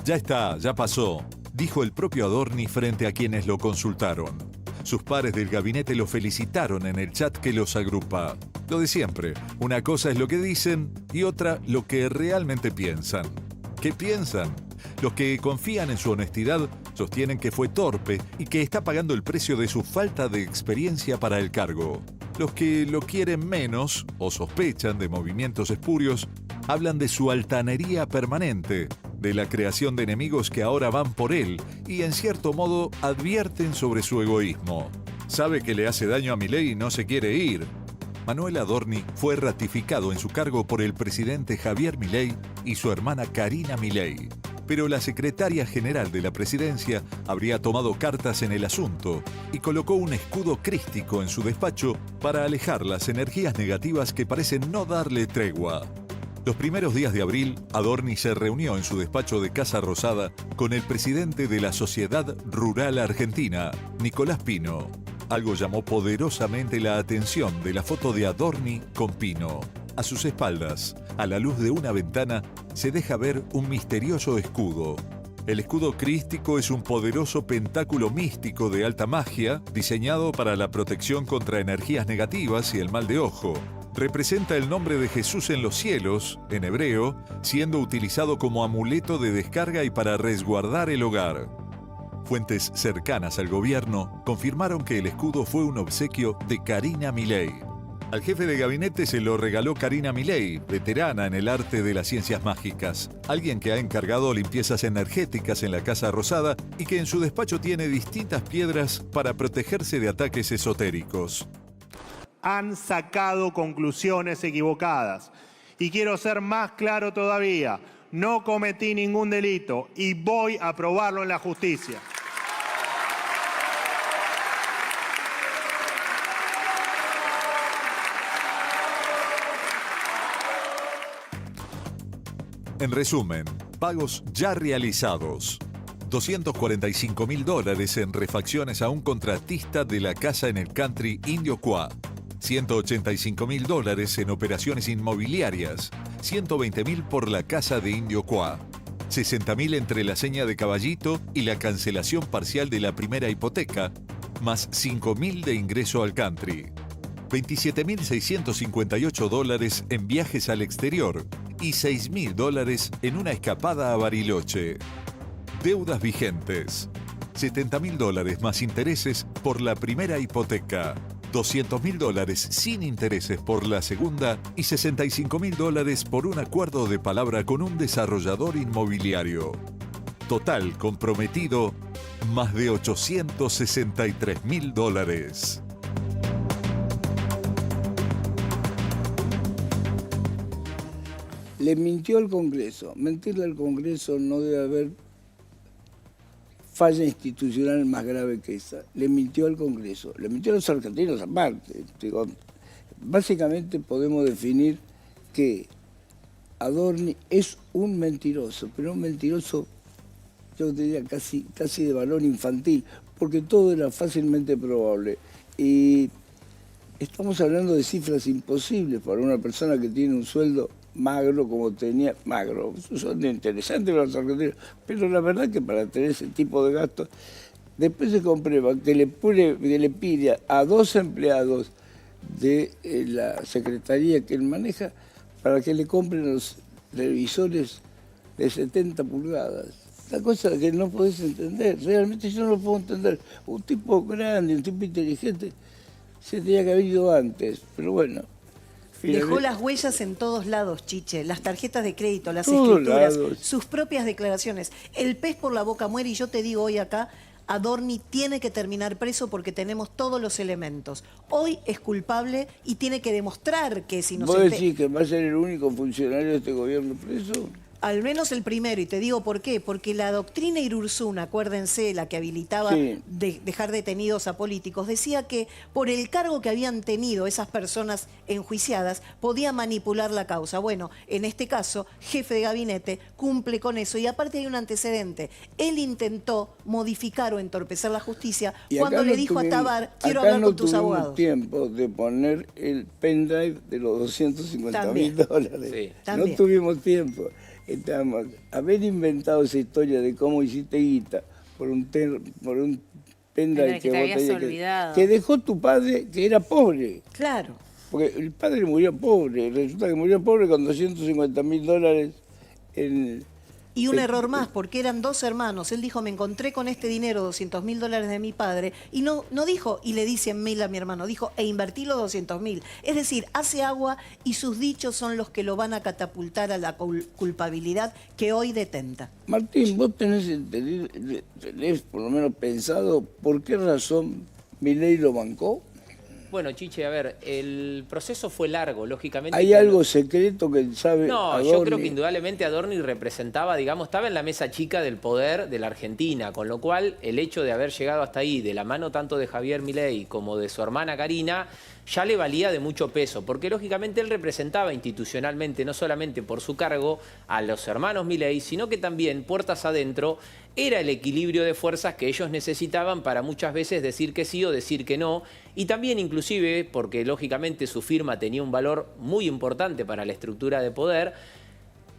Ya está, ya pasó, dijo el propio Adorni frente a quienes lo consultaron. Sus pares del gabinete lo felicitaron en el chat que los agrupa. Lo de siempre, una cosa es lo que dicen y otra lo que realmente piensan. ¿Qué piensan? Los que confían en su honestidad sostienen que fue torpe y que está pagando el precio de su falta de experiencia para el cargo. Los que lo quieren menos o sospechan de movimientos espurios hablan de su altanería permanente, de la creación de enemigos que ahora van por él y en cierto modo advierten sobre su egoísmo. Sabe que le hace daño a Milei y no se quiere ir. Manuel Adorni fue ratificado en su cargo por el presidente Javier Milei y su hermana Karina Milei. Pero la secretaria general de la presidencia habría tomado cartas en el asunto y colocó un escudo crístico en su despacho para alejar las energías negativas que parecen no darle tregua. Los primeros días de abril, Adorni se reunió en su despacho de Casa Rosada con el presidente de la Sociedad Rural Argentina, Nicolás Pino. Algo llamó poderosamente la atención de la foto de Adorni con Pino. A sus espaldas, a la luz de una ventana, se deja ver un misterioso escudo. El escudo crístico es un poderoso pentáculo místico de alta magia diseñado para la protección contra energías negativas y el mal de ojo. Representa el nombre de Jesús en los cielos, en hebreo, siendo utilizado como amuleto de descarga y para resguardar el hogar. Fuentes cercanas al gobierno confirmaron que el escudo fue un obsequio de Karina Milei. Al jefe de gabinete se lo regaló Karina Milei, veterana en el arte de las ciencias mágicas, alguien que ha encargado limpiezas energéticas en la Casa Rosada y que en su despacho tiene distintas piedras para protegerse de ataques esotéricos. Han sacado conclusiones equivocadas. Y quiero ser más claro todavía, no cometí ningún delito y voy a probarlo en la justicia. En resumen, pagos ya realizados. $245.000 en refacciones a un contratista de la casa en el country Indio Qua. $185.000 en operaciones inmobiliarias, $120.000 por la casa de Indio Qua, $60.000 entre la seña de Caballito y la cancelación parcial de la primera hipoteca, más $5.000 de ingreso al country, $27.658 en viajes al exterior y $6.000 en una escapada a Bariloche. Deudas vigentes, $70.000 más intereses por la primera hipoteca, $200.000 sin intereses por la segunda y $65.000 por un acuerdo de palabra con un desarrollador inmobiliario. Total comprometido, más de $863.000. Le mintió al Congreso. Mentirle al Congreso no debe haber falla institucional más grave que esa. Le mintió al Congreso, le mintió a los argentinos aparte. Digo, básicamente podemos definir que Adorni es un mentiroso, pero un mentiroso, yo diría casi de valor infantil, porque todo era fácilmente probable. Y estamos hablando de cifras imposibles para una persona que tiene un sueldo magro como tenía, magro, son interesantes los argentinos, pero la verdad que para tener ese tipo de gastos, después se comprueba que le pide a 2 empleados de la secretaría que él maneja para que le compren los televisores de 70 pulgadas. Esta cosa que no podés entender, realmente yo no lo puedo entender. Un tipo grande, un tipo inteligente, se tenía que haber ido antes, pero bueno. Dejó las huellas en todos lados, Chiche. Las tarjetas de crédito, las Todos escrituras, lados. sus propias declaraciones. El pez por la boca muere y yo te digo hoy acá, Adorni tiene que terminar preso porque tenemos todos los elementos. Hoy es culpable y tiene que demostrar que es inocente. ¿Vos decís que va a ser el único funcionario de este gobierno preso? Al menos el primero, y te digo por qué, porque la doctrina Irurzuna, acuérdense, la que habilitaba dejar detenidos a políticos, decía que por el cargo que habían tenido esas personas enjuiciadas, podía manipular la causa. Bueno, en este caso, jefe de gabinete cumple con eso, y aparte hay un antecedente. Él intentó modificar o entorpecer la justicia Y cuando acá le no dijo a tuvimos- Tabar, quiero acá hablar no con tus tuvimos abogados. tiempo de poner el pendrive de los 250.000 dólares. Sí. No También. tuvimos tiempo. Estábamos, haber inventado esa historia de cómo hiciste guita por un pendrive Que te vos habías tenías olvidado. que dejó tu padre, que era pobre. Claro. Porque el padre murió pobre. Resulta que murió pobre con 250.000 dólares en... Y un error más, porque eran dos hermanos. Él dijo, me encontré con este dinero, 200.000 dólares de mi padre, y no dijo, y le di 100.000 a mi hermano, dijo, e invertí los 200.000. Es decir, hace agua y sus dichos son los que lo van a catapultar a la culpabilidad que hoy detenta. Martín, vos tenés por lo menos pensado por qué razón Milei lo bancó. Bueno, Chiche, a ver, el proceso fue largo, lógicamente. ¿Hay algo secreto que sabe No, Adorni? yo creo que indudablemente Adorni representaba, digamos, estaba en la mesa chica del poder de la Argentina, con lo cual el hecho de haber llegado hasta ahí, de la mano tanto de Javier Milei como de su hermana Karina, ya le valía de mucho peso, porque lógicamente él representaba institucionalmente, no solamente por su cargo, a los hermanos Milei, sino que también, puertas adentro, era el equilibrio de fuerzas que ellos necesitaban para muchas veces decir que sí o decir que no, y también inclusive, porque lógicamente su firma tenía un valor muy importante para la estructura de poder,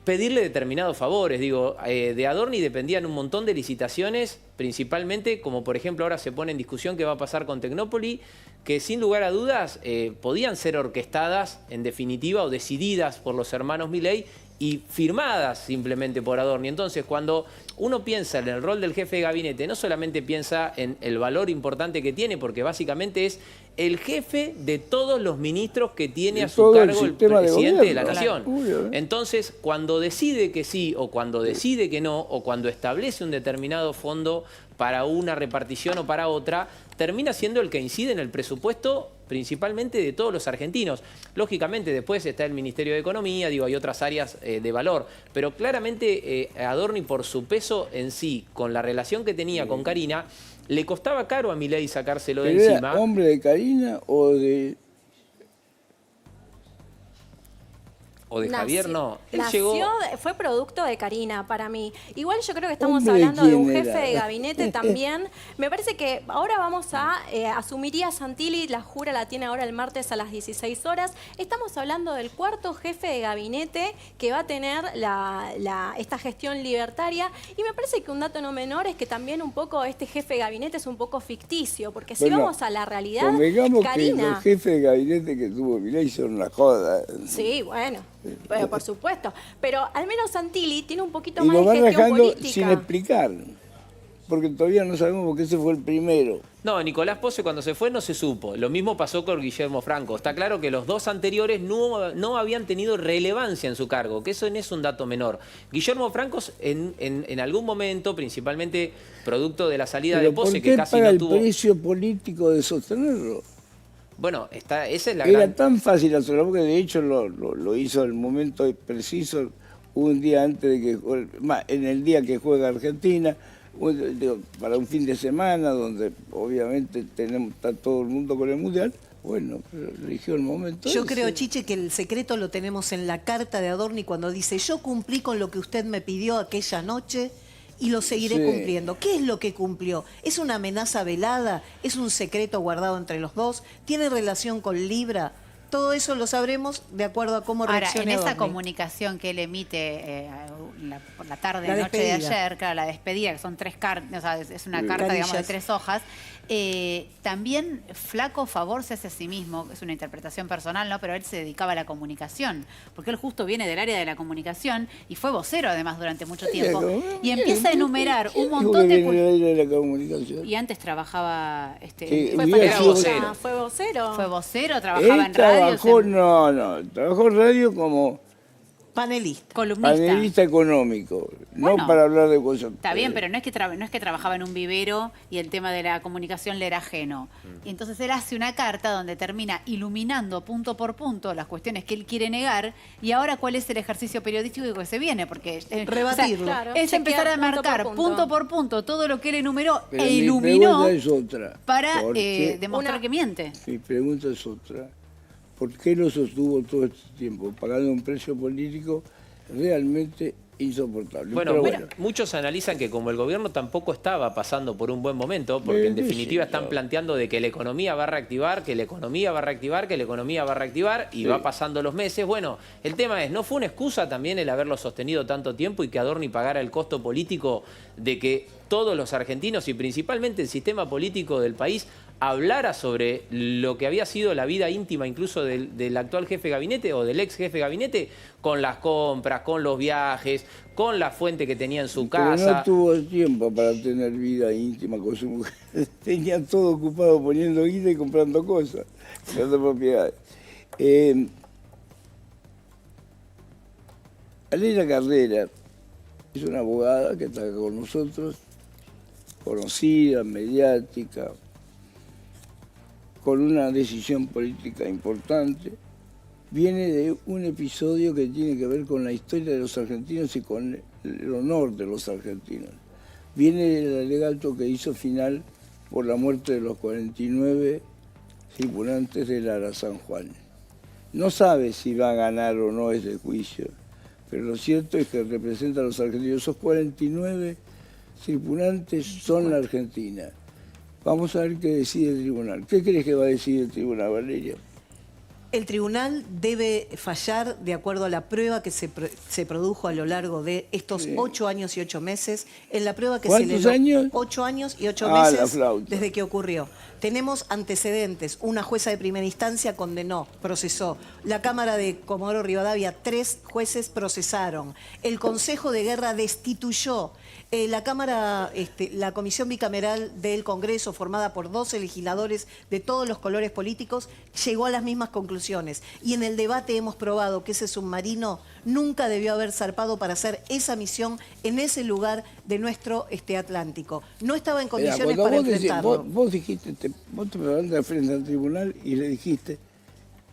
pedirle determinados favores. Digo, de Adorni dependían un montón de licitaciones, principalmente, como por ejemplo ahora se pone en discusión qué va a pasar con Tecnópoli, que sin lugar a dudas podían ser orquestadas en definitiva o decididas por los hermanos Milei y firmadas simplemente por Adorni. Entonces, cuando uno piensa en el rol del jefe de gabinete, no solamente piensa en el valor importante que tiene, porque básicamente es el jefe de todos los ministros que tiene De a su todo el cargo el sistema de presidente de la gobierno. nación. Obvio, ¿eh? Entonces, cuando decide que sí o cuando decide que no, o cuando establece un determinado fondo para una repartición o para otra, termina siendo el que incide en el presupuesto principalmente de todos los argentinos. Lógicamente después está el Ministerio de Economía, digo, hay otras áreas de valor, pero claramente Adorni por su peso en sí, con la relación que tenía con Karina, le costaba caro a Milei sacárselo de ¿Pero encima. era hombre de Karina o de...? O de Javier, no. Él Nació, llegó... fue producto de Karina para mí. Igual yo creo que estamos ¿Hombre de hablando de un quién jefe era? de gabinete también. Me parece que ahora vamos a asumiría Santilli, la jura la tiene ahora el martes a las 16 horas. Estamos hablando del cuarto jefe de gabinete que va a tener esta gestión libertaria. Y me parece que un dato no menor es que también un poco este jefe de gabinete es un poco ficticio, porque si Bueno, vamos a la realidad, convengamos que Karina... los jefes de gabinete que tuvo Milei son una joda. Sí, bueno, por supuesto. Pero al menos Santilli tiene un poquito Y más lo de van gestión dejando política. sin explicar, porque todavía no sabemos por qué ese fue el primero. No, Nicolás Pose cuando se fue no se supo. Lo mismo pasó con Guillermo Franco. Está claro que los dos anteriores no habían tenido relevancia en su cargo, que eso no es un dato menor. Guillermo Franco en algún momento, principalmente producto de la salida Pero de Pose, ¿por que qué casi paga no el tuvo... precio político de sostenerlo? Bueno, esa es la Era gran... tan fácil hacerlo, porque de hecho lo hizo en el momento preciso, un día antes de que en el día que juega Argentina, para un fin de semana donde obviamente está todo el mundo con el Mundial. Bueno, pero eligió el momento. Yo ese. creo, Chiche, que el secreto lo tenemos en la carta de Adorni cuando dice, yo cumplí con lo que usted me pidió aquella noche y lo seguiré Sí. cumpliendo. ¿Qué es lo que cumplió? ¿Es una amenaza velada? ¿Es un secreto guardado entre los dos? ¿Tiene relación con Libra? todo eso lo sabremos de acuerdo a cómo Ahora, reaccione en esa Adorni. comunicación que él emite por la tarde, La noche de despedida. ayer, claro, la despedida, que son 3 cartas, o sea, es una carta, Carillas. digamos, de 3 hojas, también flaco favor se hace a sí mismo, es una interpretación personal, ¿no? Pero él se dedicaba a la comunicación, porque él justo viene del área de la comunicación y fue vocero además durante mucho tiempo. Y empieza a enumerar un montón de... de la comunicación. Y antes trabajaba... Sí, fue hubiera para- sido vocero. Ah, fue vocero. Fue vocero, trabajaba Él en radio. trabajó, trabajó en radio como Panelista. Columnista. panelista económico, Bueno. no para hablar de cosas. Está bien, pero no es que trabajaba en un vivero y el tema de la comunicación le era ajeno. Y entonces él hace una carta donde termina iluminando punto por punto las cuestiones que él quiere negar y ahora cuál es el ejercicio periodístico que se viene, porque Rebatirlo. Claro, es chequear empezar a punto por marcar punto. punto por punto todo lo que él enumeró Pero e mi iluminó pregunta es otra. para porque demostrar que miente. Mi pregunta es otra. ¿Por qué lo sostuvo todo este tiempo? Pagando un precio político realmente insoportable. Bueno, Pero muchos analizan que como el gobierno tampoco estaba pasando por un buen momento, porque en Sí, definitiva sí, están claro. planteando de que la economía va a reactivar, que la economía va a reactivar, que la economía va a reactivar, y Sí. va pasando los meses. Bueno, el tema es, ¿no fue una excusa también el haberlo sostenido tanto tiempo y que Adorni pagara el costo político de que todos los argentinos y principalmente el sistema político del país hablara sobre lo que había sido la vida íntima incluso del actual jefe de gabinete o del ex jefe de gabinete, con las compras, con los viajes, con la fuente que tenía en su Pero casa? no tuvo tiempo para tener vida íntima con su mujer. Tenía todo ocupado poniendo guita y comprando cosas, comprando propiedades. Aleida Carrera es una abogada que está acá con nosotros, conocida, mediática, con una decisión política importante. Viene de un episodio que tiene que ver con la historia de los argentinos y con el honor de los argentinos. Viene del alegato que hizo final por la muerte de los 49 tripulantes del Ara San Juan. No sabe si va a ganar o no ese juicio, pero lo cierto es que representa a los argentinos. Esos 49 tripulantes son la Argentina. Vamos a ver qué decide el tribunal. ¿Qué crees que va a decidir el tribunal, Valeria? El tribunal debe fallar de acuerdo a la prueba que se produjo a lo largo de estos 8 años y 8 meses. En la prueba que ¿Cuántos años? 8 años y 8 Ah, la meses flauta. desde que ocurrió. Tenemos antecedentes. Una jueza de primera instancia condenó, procesó. La Cámara de Comodoro Rivadavia, 3 jueces procesaron. El Consejo de Guerra destituyó. La Cámara, la Comisión Bicameral del Congreso, formada por 12 legisladores de todos los colores políticos, llegó a las mismas conclusiones. Y en el debate hemos probado que ese submarino nunca debió haber zarpado para hacer esa misión en ese lugar de nuestro Atlántico. No estaba en condiciones para enfrentarlo. Vos dijiste, vos te levantaste frente al tribunal y le dijiste,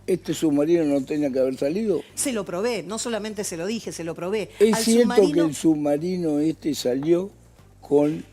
este submarino no tenía que haber salido. Se lo probé, no solamente se lo dije, se lo probé. Es Al cierto submarino- que el submarino salió con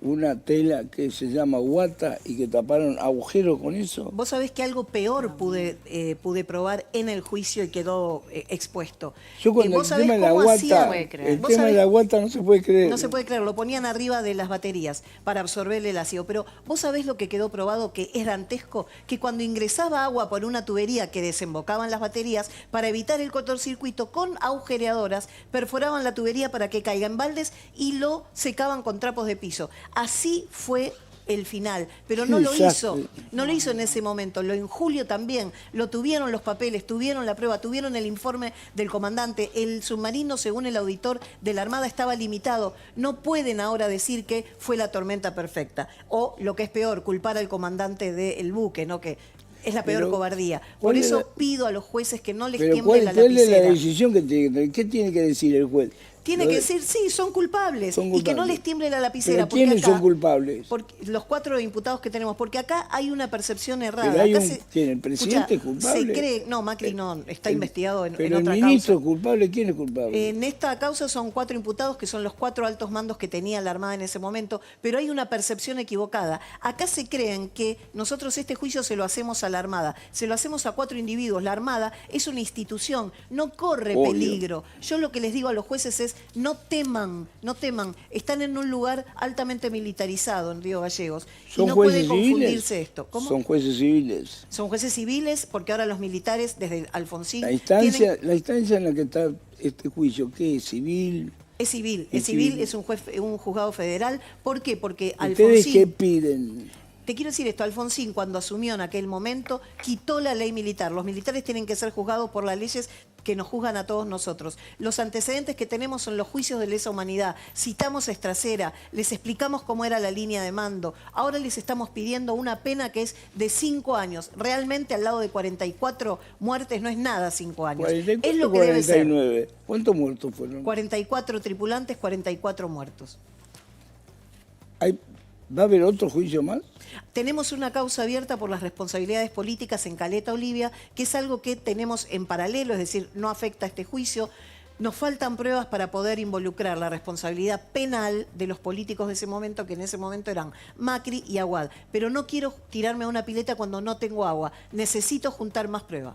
una tela que se llama guata y que taparon agujeros con eso. Vos sabés que algo peor pude probar en el juicio y quedó expuesto. Yo cuando ¿Vos el sabés tema de la cómo guata, hacían? el ¿Vos tema de sabés- la guata no se puede creer. No se puede creer, lo ponían arriba de las baterías para absorber el ácido. Pero vos sabés lo que quedó probado, que es dantesco, que cuando ingresaba agua por una tubería que desembocaban las baterías, para evitar el cortocircuito, con agujereadoras perforaban la tubería para que caiga en baldes y lo secaban con trapos de piso. Así fue el final, pero no Qué lo desastre. hizo, no lo hizo en ese momento, lo en julio también, lo tuvieron los papeles, tuvieron la prueba, tuvieron el informe del comandante, el submarino según el auditor de la Armada estaba limitado, no pueden ahora decir que fue la tormenta perfecta, o lo que es peor, culpar al comandante del buque, ¿no? Que es la peor Pero, cobardía. ¿cuál Por es eso la- pido a los jueces que no les Pero tiemble ¿cuál la es la lapicera. decisión que tiene que tener? ¿Qué tiene que decir el juez? Tiene Lo que de- decir, sí, son culpables. Son Y que no culpables. les tiemble la lapicera. ¿Pero porque quiénes acá- son culpables? Porque los 4 imputados que tenemos, porque acá hay una percepción errada. Pero hay Acá ¿quién? ¿El presidente es escucha, culpable? Se cree, no, Macri no, está investigado en Pero el otra ministro causa. es culpable, ¿quién es culpable? En esta causa son 4 imputados, que son los 4 altos mandos que tenía la Armada en ese momento, pero hay una percepción equivocada. Acá se creen que nosotros este juicio se lo hacemos a la Armada, se lo hacemos a 4 individuos. La Armada es una institución, no corre Obvio. peligro. Yo lo que les digo a los jueces es, Entonces, no teman, están en un lugar altamente militarizado en Río Gallegos y ¿Son no puede jueces civiles? confundirse esto. ¿Cómo? Son jueces civiles. Son jueces civiles porque ahora los militares, desde Alfonsín... La instancia en la que está este juicio, ¿qué es? ¿Civil? Es civil, es un juzgado federal. ¿Por qué? Porque ¿Ustedes qué Alfonsín... piden? Te quiero decir esto, Alfonsín cuando asumió en aquel momento quitó la ley militar. Los militares tienen que ser juzgados por las leyes que nos juzgan a todos nosotros. Los antecedentes que tenemos son los juicios de lesa humanidad. Citamos a Estracera, les explicamos cómo era la línea de mando. Ahora les estamos pidiendo una pena que es de 5 años. Realmente al lado de 44 muertes no es nada 5 años. 44, es lo que debe ser. 49. ¿Cuántos muertos fueron? 44 tripulantes, 44 muertos. ¿Va a haber otro juicio más? Tenemos una causa abierta por las responsabilidades políticas en Caleta Olivia, que es algo que tenemos en paralelo, es decir, no afecta a este juicio. Nos faltan pruebas para poder involucrar la responsabilidad penal de los políticos de ese momento, que en ese momento eran Macri y Aguad. Pero no quiero tirarme a una pileta cuando no tengo agua. Necesito juntar más pruebas.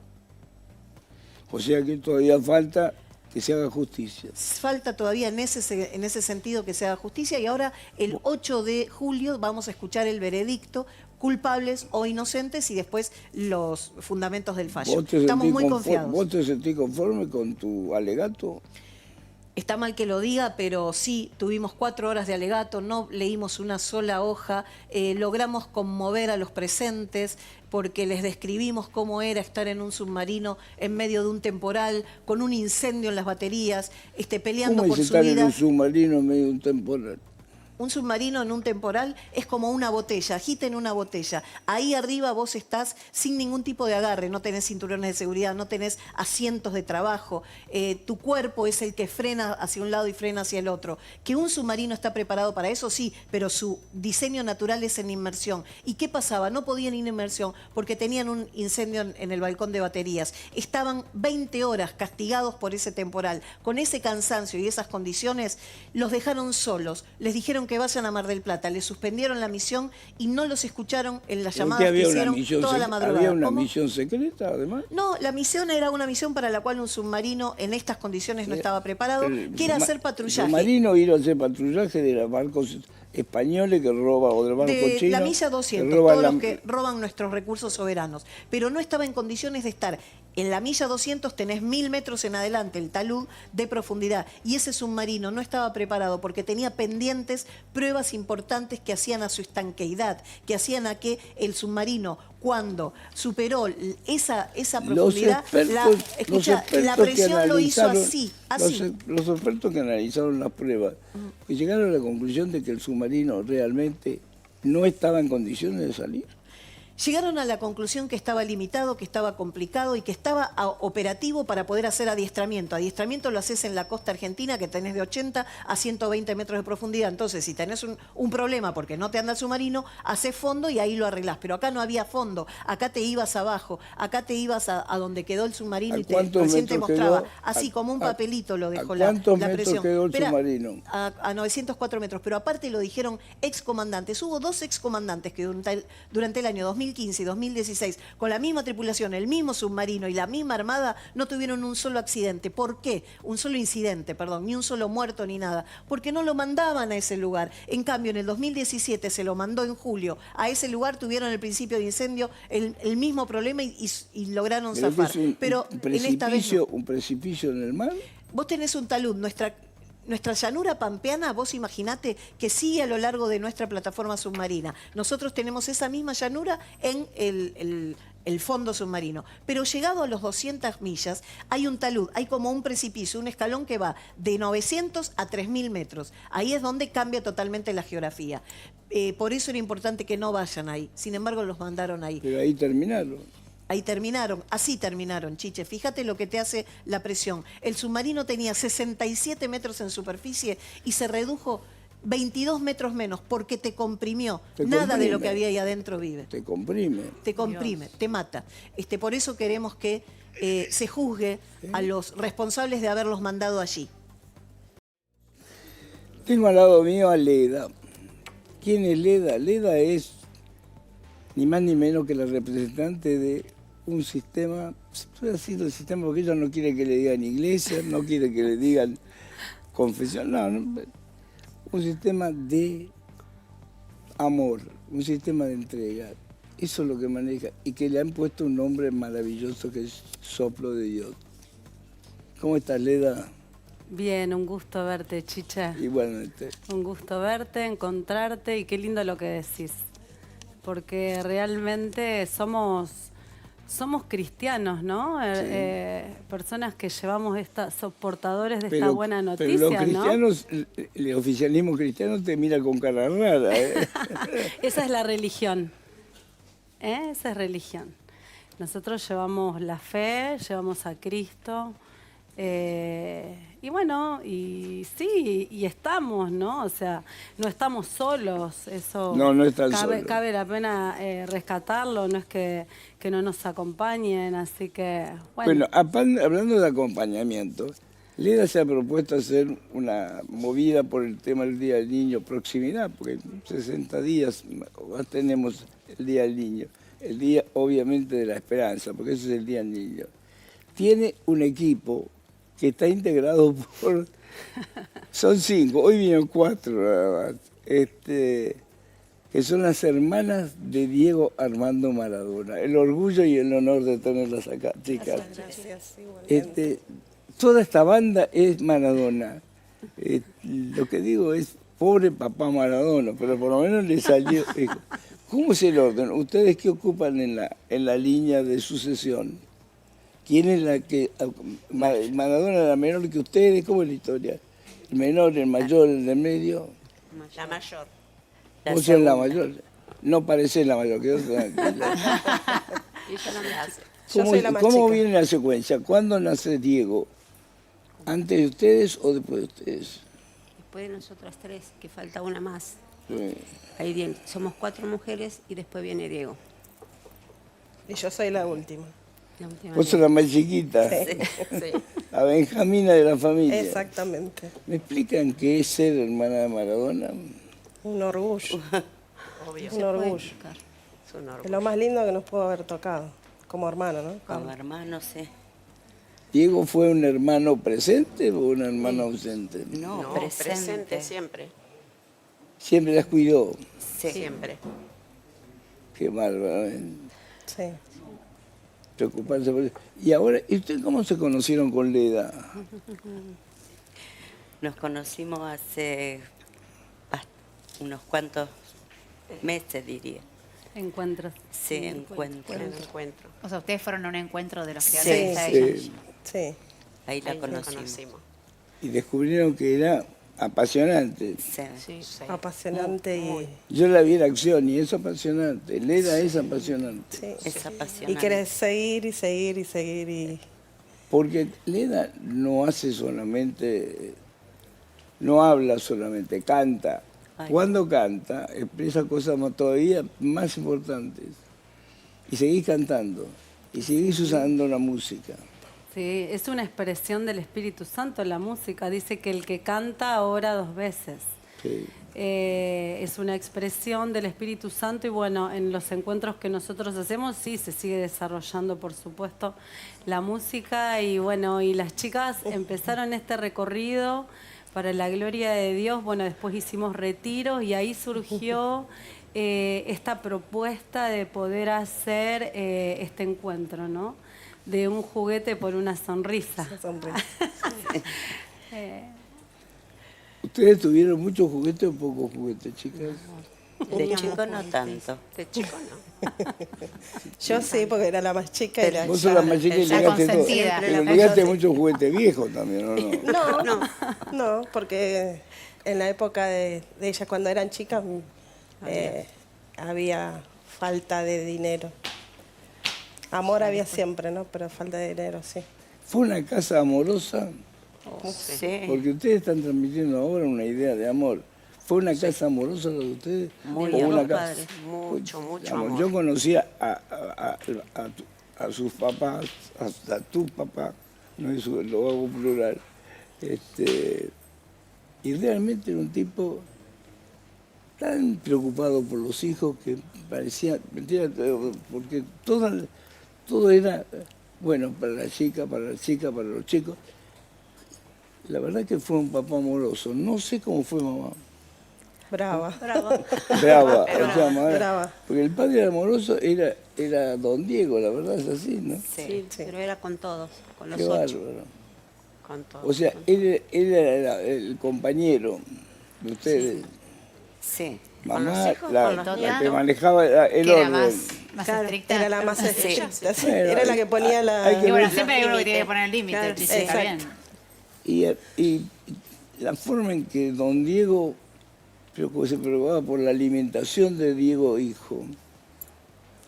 O sea que todavía falta que se haga justicia. Falta todavía en ese sentido que se haga justicia y ahora el 8 de julio vamos a escuchar el veredicto, culpables o inocentes y después los fundamentos del fallo. Estamos muy confiados. ¿Vos te sentís conforme con tu alegato? Está mal que lo diga, pero sí, tuvimos 4 horas de alegato, no leímos una sola hoja, logramos conmover a los presentes porque les describimos cómo era estar en un submarino en medio de un temporal, con un incendio en las baterías, peleando ¿Cómo por es su estar vida. en un submarino en medio de un temporal? Un submarino en un temporal es como una botella, agiten una botella. Ahí arriba vos estás sin ningún tipo de agarre, no tenés cinturones de seguridad, no tenés asientos de trabajo. Tu cuerpo es el que frena hacia un lado y frena hacia el otro. Que un submarino está preparado para eso, sí, pero su diseño natural es en inmersión. ¿Y qué pasaba? No podían ir en inmersión porque tenían un incendio en el balcón de baterías. Estaban 20 horas castigados por ese temporal. Con ese cansancio y esas condiciones, los dejaron solos. Les dijeron que vayan a Mar del Plata. Les suspendieron la misión y no los escucharon en las llamadas que hicieron toda la madrugada. ¿Había una ¿Cómo? misión secreta, además? No, la misión era una misión para la cual un submarino en estas condiciones no estaba preparado, que era hacer patrullaje. El submarino ir a hacer patrullaje de los barcos españoles que roban, o del barco chino. De la milla 200, todos los que roban nuestros recursos soberanos. Pero no estaba en condiciones de estar. En la milla 200 tenés 1000 metros en adelante, el talud de profundidad. Y ese submarino no estaba preparado porque tenía pendientes pruebas importantes que hacían a su estanqueidad, que hacían a que el submarino, cuando superó esa profundidad, la presión lo hizo así. Los expertos que analizaron las pruebas llegaron a la conclusión de que el submarino realmente no estaba en condiciones de salir. Llegaron a la conclusión que estaba limitado, que estaba complicado y que estaba operativo para poder hacer adiestramiento. Adiestramiento lo haces en la costa argentina, que tenés de 80 a 120 metros de profundidad. Entonces, si tenés un problema porque no te anda el submarino, haces fondo y ahí lo arreglás. Pero acá no había fondo, acá te ibas abajo, acá te ibas a donde quedó el submarino y recién te mostraba. Así como un papelito lo dejó la presión. ¿Cuántos metros quedó el submarino? A 904 metros. Pero aparte lo dijeron excomandantes. Hubo 2 excomandantes que durante el año 2015 y 2016, con la misma tripulación, el mismo submarino y la misma armada, no tuvieron un solo accidente. ¿Por qué? Un solo incidente, perdón, ni un solo muerto ni nada. Porque no lo mandaban a ese lugar. En cambio, en el 2017 se lo mandó en julio. A ese lugar tuvieron el principio de incendio, el mismo problema y lograron zafar. Pero en esta vez no. ¿Un precipicio en el mar? Vos tenés un talud, nuestra llanura pampeana, vos imaginate que sigue a lo largo de nuestra plataforma submarina. Nosotros tenemos esa misma llanura en el fondo submarino. Pero llegado a los 200 millas, hay un talud, hay como un precipicio, un escalón que va de 900 a 3000 metros. Ahí es donde cambia totalmente la geografía. Por eso era importante que no vayan ahí. Sin embargo, los mandaron ahí. Pero ahí terminaron. Ahí terminaron, así terminaron, Chiche. Fíjate lo que te hace la presión. El submarino tenía 67 metros en superficie y se redujo 22 metros menos porque te comprimió. Nada de lo que había ahí adentro vive. Te comprime. Te comprime, Dios. Te mata. Por eso queremos que se juzgue a los responsables de haberlos mandado allí. Tengo al lado mío a Leda. ¿Quién es Leda? Leda es ni más ni menos que la representante de un sistema, estoy haciendo el sistema porque ella no quiere que le digan iglesia, no quiere que le digan confesión, no, un sistema de amor, un sistema de entrega. Eso es lo que maneja y que le han puesto un nombre maravilloso que es Soplo de Dios. ¿Cómo estás, Leda? Bien, un gusto verte, Chicha. Igualmente. Un gusto verte, encontrarte y qué lindo lo que decís. Porque realmente somos cristianos, ¿no? Personas que llevamos somos portadores de esta buena noticia, pero los cristianos, ¿no? el oficialismo cristiano te mira con cara rara, ¿eh? Esa es la religión. Esa es religión. Nosotros llevamos la fe, llevamos a Cristo. Y bueno, y sí, y estamos, ¿no? O sea, no estamos solos, eso no están solos. Cabe la pena rescatarlo, no es que no nos acompañen, así que bueno. Hablando de acompañamiento, Leda se ha propuesto hacer una movida por el tema del Día del Niño, proximidad, porque en 60 días tenemos el Día del Niño, el día obviamente de la esperanza, porque ese es el Día del Niño. Tiene un equipo que está integrado por... Son 5, hoy vinieron 4 nada más, que son las hermanas de Diego Armando Maradona. El orgullo y el honor de tenerlas acá, chicas. Gracias, Toda esta banda es Maradona. Lo que digo es, pobre papá Maradona, pero por lo menos le salió... ¿Cómo es el orden? ¿Ustedes qué ocupan en la línea de sucesión? ¿Quién es la que... Maradona era menor que ustedes? ¿Cómo es la historia? ¿El menor, el mayor, el del medio? La mayor. ¿Vos sos la mayor? No parecés la mayor, quedó tranquila. ¿Cómo viene la secuencia? ¿Cuándo nace Diego? ¿Antes de ustedes o después de ustedes? Después de nosotras 3, que falta una más. Sí. Ahí bien, somos 4 mujeres y después viene Diego. Y yo soy la última. Vos sos la más chiquita, Sí. la Benjamina de la familia. Exactamente. ¿Me explican qué es ser hermana de Maradona? Un orgullo. Obvio. Un orgullo. Es un orgullo. Es lo más lindo que nos pudo haber tocado, como hermano, ¿no? Como hermano, sí. ¿Diego fue un hermano presente o un hermano ausente? No, presente siempre. ¿Siempre las cuidó? Sí. Siempre. Qué bárbaro. Sí. Preocuparse por eso. Y ahora, ¿y ustedes cómo se conocieron con Leda? Nos conocimos hace unos cuantos meses, diría. Encuentros. Sí, encuentros. O sea, ustedes fueron a un encuentro de los que Sí, organiza sí. ella. Sí. Ahí la conocimos. Y descubrieron que era apasionante. Sí. Apasionante y... Yo la vi en acción y es apasionante. Leda es apasionante. Sí. Es apasionante. Y querés seguir y seguir y seguir y... Porque Leda no hace solamente, no habla solamente, canta. Cuando canta, expresa cosas todavía más importantes. Y seguís cantando, y seguís usando la música. Sí, es una expresión del Espíritu Santo la música. Dice que el que canta ora 2 veces. Sí. Es una expresión del Espíritu Santo y bueno, en los encuentros que nosotros hacemos sí se sigue desarrollando, por supuesto, la música y bueno, y las chicas empezaron este recorrido para la gloria de Dios. Bueno, después hicimos retiros y ahí surgió esta propuesta de poder hacer este encuentro, ¿no? De un juguete por una sonrisa. ¿Ustedes tuvieron muchos juguetes o pocos juguetes, chicas? De chico no tanto. De chico no. Yo sí, porque era la más chica y la... Vos sos la más chica y llegaste todo. Pero llegaste muchos juguetes viejos también, ¿o no? No, porque en la época de ellas, cuando eran chicas, había falta de dinero. Amor había siempre, ¿no? Pero falta de dinero, sí. ¿Fue una casa amorosa? Sí. Porque ustedes están transmitiendo ahora una idea de amor. ¿Fue una casa amorosa la de ustedes? Muy ¿O una amor, casa? padre. Mucho Digamos, amor. yo conocía a sus papás, a tu papá, no es, lo hago plural, y realmente era un tipo tan preocupado por los hijos que parecía, mentira, porque todo era bueno para la chica, para los chicos. La verdad que fue un papá amoroso. No sé cómo fue mamá. Brava. Brava, Pero o sea, mamá, brava. porque el padre amoroso era don Diego, la verdad es así, ¿no? Sí, pero era con todos, con los Qué 8. bárbaro. Con todos. O sea, él era el compañero de ustedes. Sí. Mamá, hijos, la, con los la nietos. que manejaba el Que era orden. más Claro, estricta. era la más Sí. estricta, sí. Bueno, Era la que ponía la... hay que Y bueno, ver- siempre hay uno que tiene que poner el límite, Claro, sí, está bien. Y la forma en que don Diego se preocupaba por la alimentación de Diego hijo,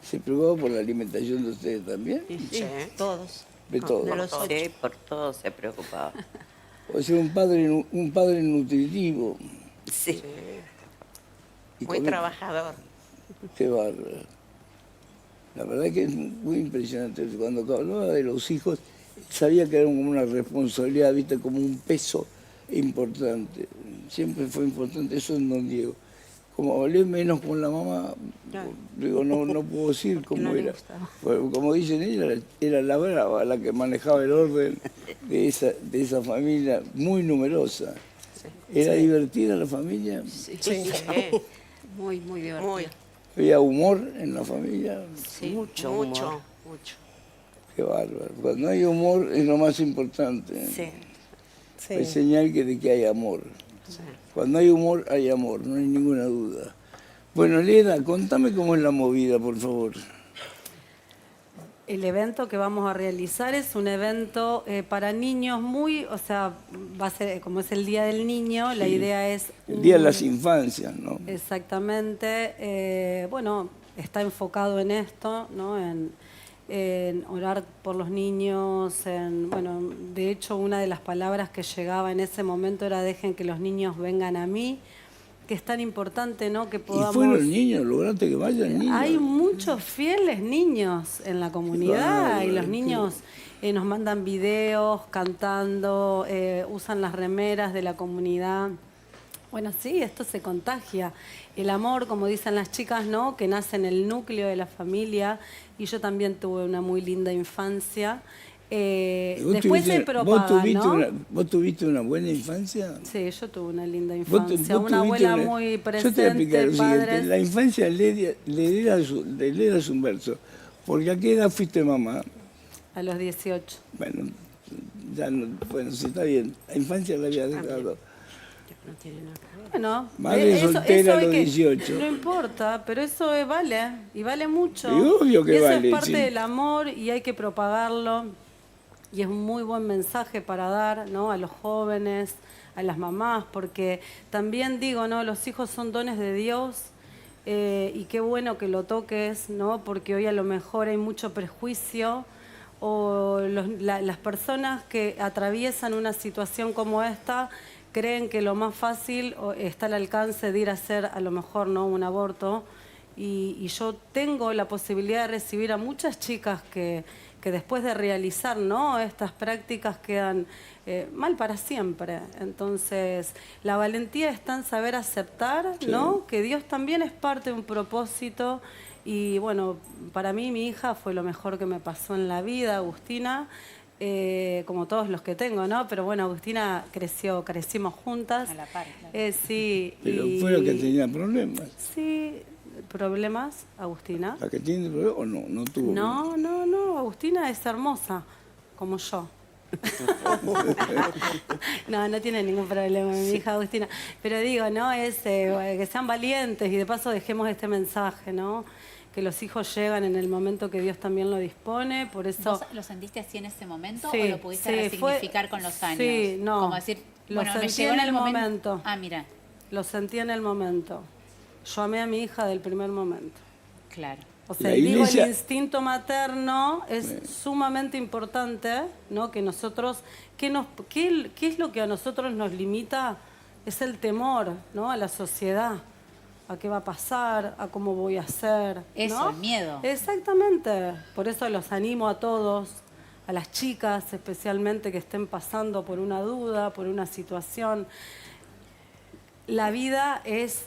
¿se preocupaba por la alimentación de ustedes también? Sí, todos. De todos. De los 8. Sí, por todo se preocupaba. O sea, un padre nutritivo. Sí. Y Muy con- trabajador. Qué bárbaro. La verdad que es muy impresionante. Cuando hablaba de los hijos, sabía que era como una responsabilidad, viste, como un peso importante. Siempre fue importante eso en don Diego. Como hablé menos con la mamá, digo, no puedo decir cómo no le era. gustaba. Pues, como dicen ella, era la brava, la que manejaba el orden de esa familia muy numerosa. ¿Era divertida la familia? Sí. Sí. Muy, muy divertido. ¿Había humor en la familia? Sí, Mucho mucho, humor. mucho. Qué bárbaro. Cuando hay humor es lo más importante. Sí. Sí. Es señal de que hay amor. Cuando hay humor, hay amor, no hay ninguna duda. Bueno, Leda, contame cómo es la movida, por favor. El evento que vamos a realizar es un evento para niños muy, o sea, va a ser, como es el Día del Niño, la Sí. idea es... El Día de las Infancias, ¿no? Exactamente, bueno, está enfocado en esto, ¿no? En orar por los niños, bueno, de hecho una de las palabras que llegaba en ese momento era dejen que los niños vengan a mí, que es tan importante, ¿no? Que podamos... Y fueron niños, lograste que vayan niños. Hay muchos fieles niños en la comunidad y los qué- niños nos mandan videos cantando, usan las remeras de la comunidad. Bueno, sí, esto se contagia. El amor, como dicen las chicas, ¿no? Que nace en el núcleo de la familia. Y yo también tuve una muy linda infancia. Después se propaga, ¿no? ¿Vos tuviste una buena infancia? Sí, yo tuve una linda Vos tu- infancia. vos Una tuviste abuela una- muy Yo te voy a explicar presente, lo siguiente. padres. La infancia le es un verso. Porque ¿a qué edad fuiste mamá? A los 18. Bueno, ya no, bueno, sí está bien. La infancia la había dejado. No tiene nada que ver. Bueno, Madre soltera a es los que 18. no importa, pero eso vale, y vale mucho. Y obvio que y eso vale, es parte sí. del amor y hay que propagarlo. Y es un muy buen mensaje para dar, ¿no? A los jóvenes, a las mamás, porque también digo, ¿no? Los hijos son dones de Dios y qué bueno que lo toques, ¿no? Porque hoy a lo mejor hay mucho prejuicio o las personas que atraviesan una situación como esta creen que lo más fácil está al alcance de ir a hacer a lo mejor, ¿no? Un aborto. Y yo tengo la posibilidad de recibir a muchas chicas que después de realizar, ¿no? Estas prácticas quedan mal para siempre. Entonces, la valentía está en saber aceptar, ¿no? Que Dios también es parte de un propósito. Y bueno, para mí mi hija fue lo mejor que me pasó en la vida, Agustina, como todos los que tengo, ¿no? Pero bueno, Agustina crecimos juntas. A la par, claro. Sí. Pero y- fue la que tenía problemas. Sí, problemas, Agustina. ¿La que tiene problemas o no? No tuvo. No, Agustina es hermosa, como yo. No tiene ningún problema mi hija Agustina. Pero digo, ¿no? Es que sean valientes y de paso dejemos este mensaje, ¿no? Que los hijos llegan en el momento que Dios también lo dispone, por eso... ¿Vos lo sentiste así en ese momento Sí, o lo pudiste sí, resignificar con los años? Sí, no. Como decir, Lo bueno, me sentí llegó en en el momento. Ah, mira, Lo sentí en el momento. Yo amé a mi hija del primer momento. claro. O sea, La digo, iglesia- el instinto materno es sumamente importante, ¿no? Que nosotros, ¿qué es lo que a nosotros nos limita? Es el temor, ¿no? A la sociedad, a qué va a pasar, a cómo voy a ser. Eso, ¿no? el miedo. Exactamente. Por eso los animo a todos, a las chicas especialmente que estén pasando por una duda, por una situación. La vida es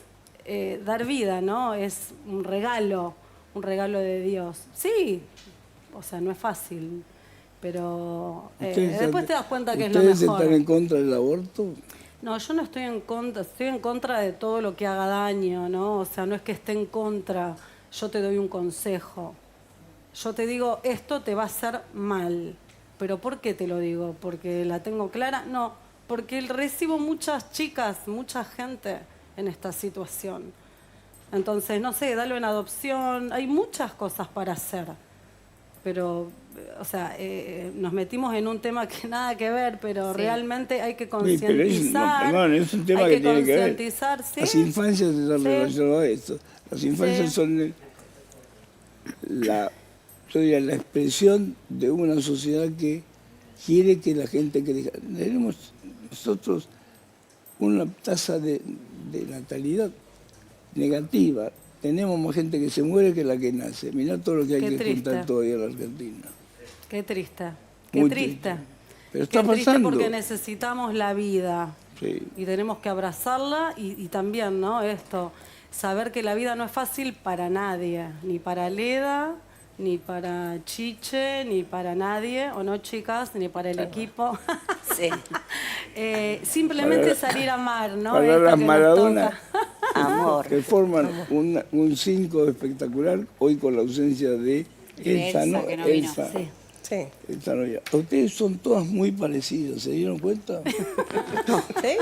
dar vida, ¿no? Es un regalo de Dios. Sí, o sea, no es fácil, Pero ¿Ustedes después te das cuenta que es lo ¿Ustedes mejor. están en contra del aborto? No, yo no estoy en contra de todo lo que haga daño, ¿no? O sea, no es que esté en contra, yo te doy un consejo. Yo te digo, esto te va a hacer mal. ¿Pero por qué te lo digo? ¿Porque la tengo clara? No, porque recibo muchas chicas, mucha gente en esta situación. Entonces, no sé, dalo en adopción, hay muchas cosas para hacer. Pero, o sea, nos metimos en un tema que nada que ver, pero realmente hay que concientizar. Perdón, es un tema hay que tiene que ver. concientizar, ¿sí? Las infancias están relacionadas a esto. Las infancias son yo diría, la expresión de una sociedad que quiere que la gente crezca. Tenemos nosotros una tasa de natalidad negativa. Tenemos más gente que se muere que la que nace. Mirá todo lo que hay Qué que triste. juntar todavía en la Argentina. Qué triste, qué Muy triste. Pero está Qué triste pasando. porque necesitamos la vida Sí. y tenemos que abrazarla y también, ¿no? Esto, saber que la vida no es fácil para nadie, ni para Leda, ni para Chiche, ni para nadie, o no, chicas, ni para el equipo. Sí. Simplemente Para- salir a amar, ¿no? Para Esto las que nos Maradona, toca. Amor. que forman un 5 espectacular, hoy con la ausencia de Elsa, Elsa, ¿no? que no vino. Elsa. Sí. Sí. Elsa no ya. Ustedes son todas muy parecidas, ¿se dieron cuenta? ¿Sí?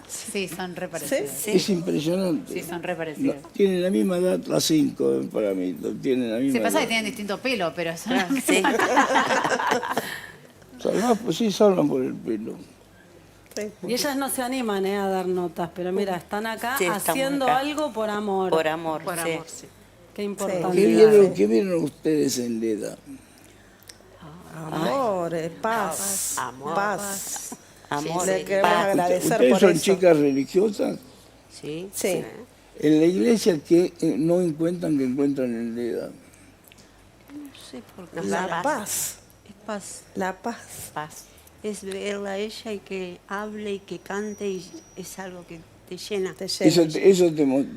Sí, son re parecidos. Sí. Es impresionante. Sí, son re parecidos. Tienen la misma edad, las 5 para mí, tienen la misma Se pasa que edad. tienen distinto pelo, pero son... Sí. Pues sí, salvan por el pelo. Y ellas no se animan a dar notas, pero mira, están acá Sí, estamos haciendo acá. algo por amor. Por amor, Por sí. amor, sí. Qué importante. ¿Qué vieron ustedes en Leda? Amor, paz. Amor. Paz. Amor. Le queremos paz. agradecer ¿Ustedes por son eso. chicas religiosas? Sí. Sí. En la iglesia, ¿qué no encuentran que encuentran en Leda? No sé por qué. La paz. Es paz. La paz. Paz. Es verla a ella y que hable y que cante y es algo que te llena. Te llena. Eso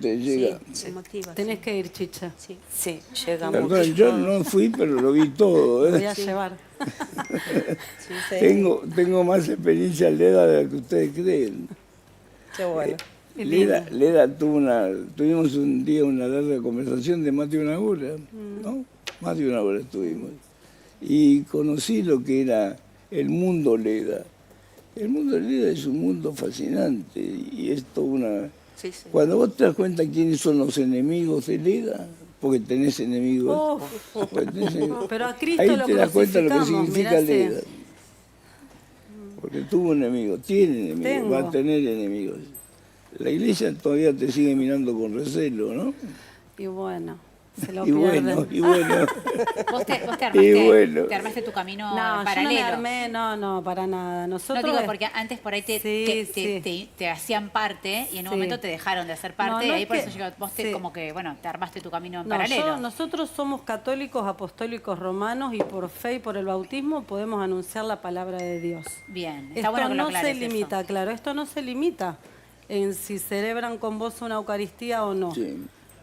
te llega. Sí, te motiva. Tenés que ir, Chicha. Sí. Sí, llega mucho. Perdón, yo no fui, pero lo vi todo. Voy a llevar. Sí. Tengo más experiencia en Leda de la que ustedes creen. Qué bueno. Qué lindo. Leda tuvimos un día una larga conversación de más de una hora, ¿no? Más de una hora estuvimos. Y conocí lo que era el mundo Leda. El mundo Leda es un mundo fascinante y es toda una... Sí, sí. Cuando vos te das cuenta quiénes son los enemigos de Leda, porque tenés enemigos, porque tenés enemigos, Pero a Cristo ahí lo te das cuenta lo que crucificamos, significa mirá, sí. Leda. Porque tuvo enemigos, tiene enemigos, Tengo. va a tener enemigos. La iglesia todavía te sigue mirando con recelo, ¿no? Y bueno, se lo Y pierden. bueno, y bueno. Vos te Y bueno. armaste tu camino No, paralelo. yo no me armé, no, para nada. Nosotros No digo porque antes por ahí Sí. te hacían parte y en un Sí. momento te dejaron de hacer parte No, y no ahí es por que- eso llegó, vos sí. como que, bueno, te armaste tu camino en No, paralelo. nosotros somos católicos, apostólicos romanos y por fe y por el bautismo podemos anunciar la palabra de Dios. Bien, está Esto bueno que lo no se aclares limita, eso. claro, esto no se limita en si celebran con vos una Eucaristía o no. Sí.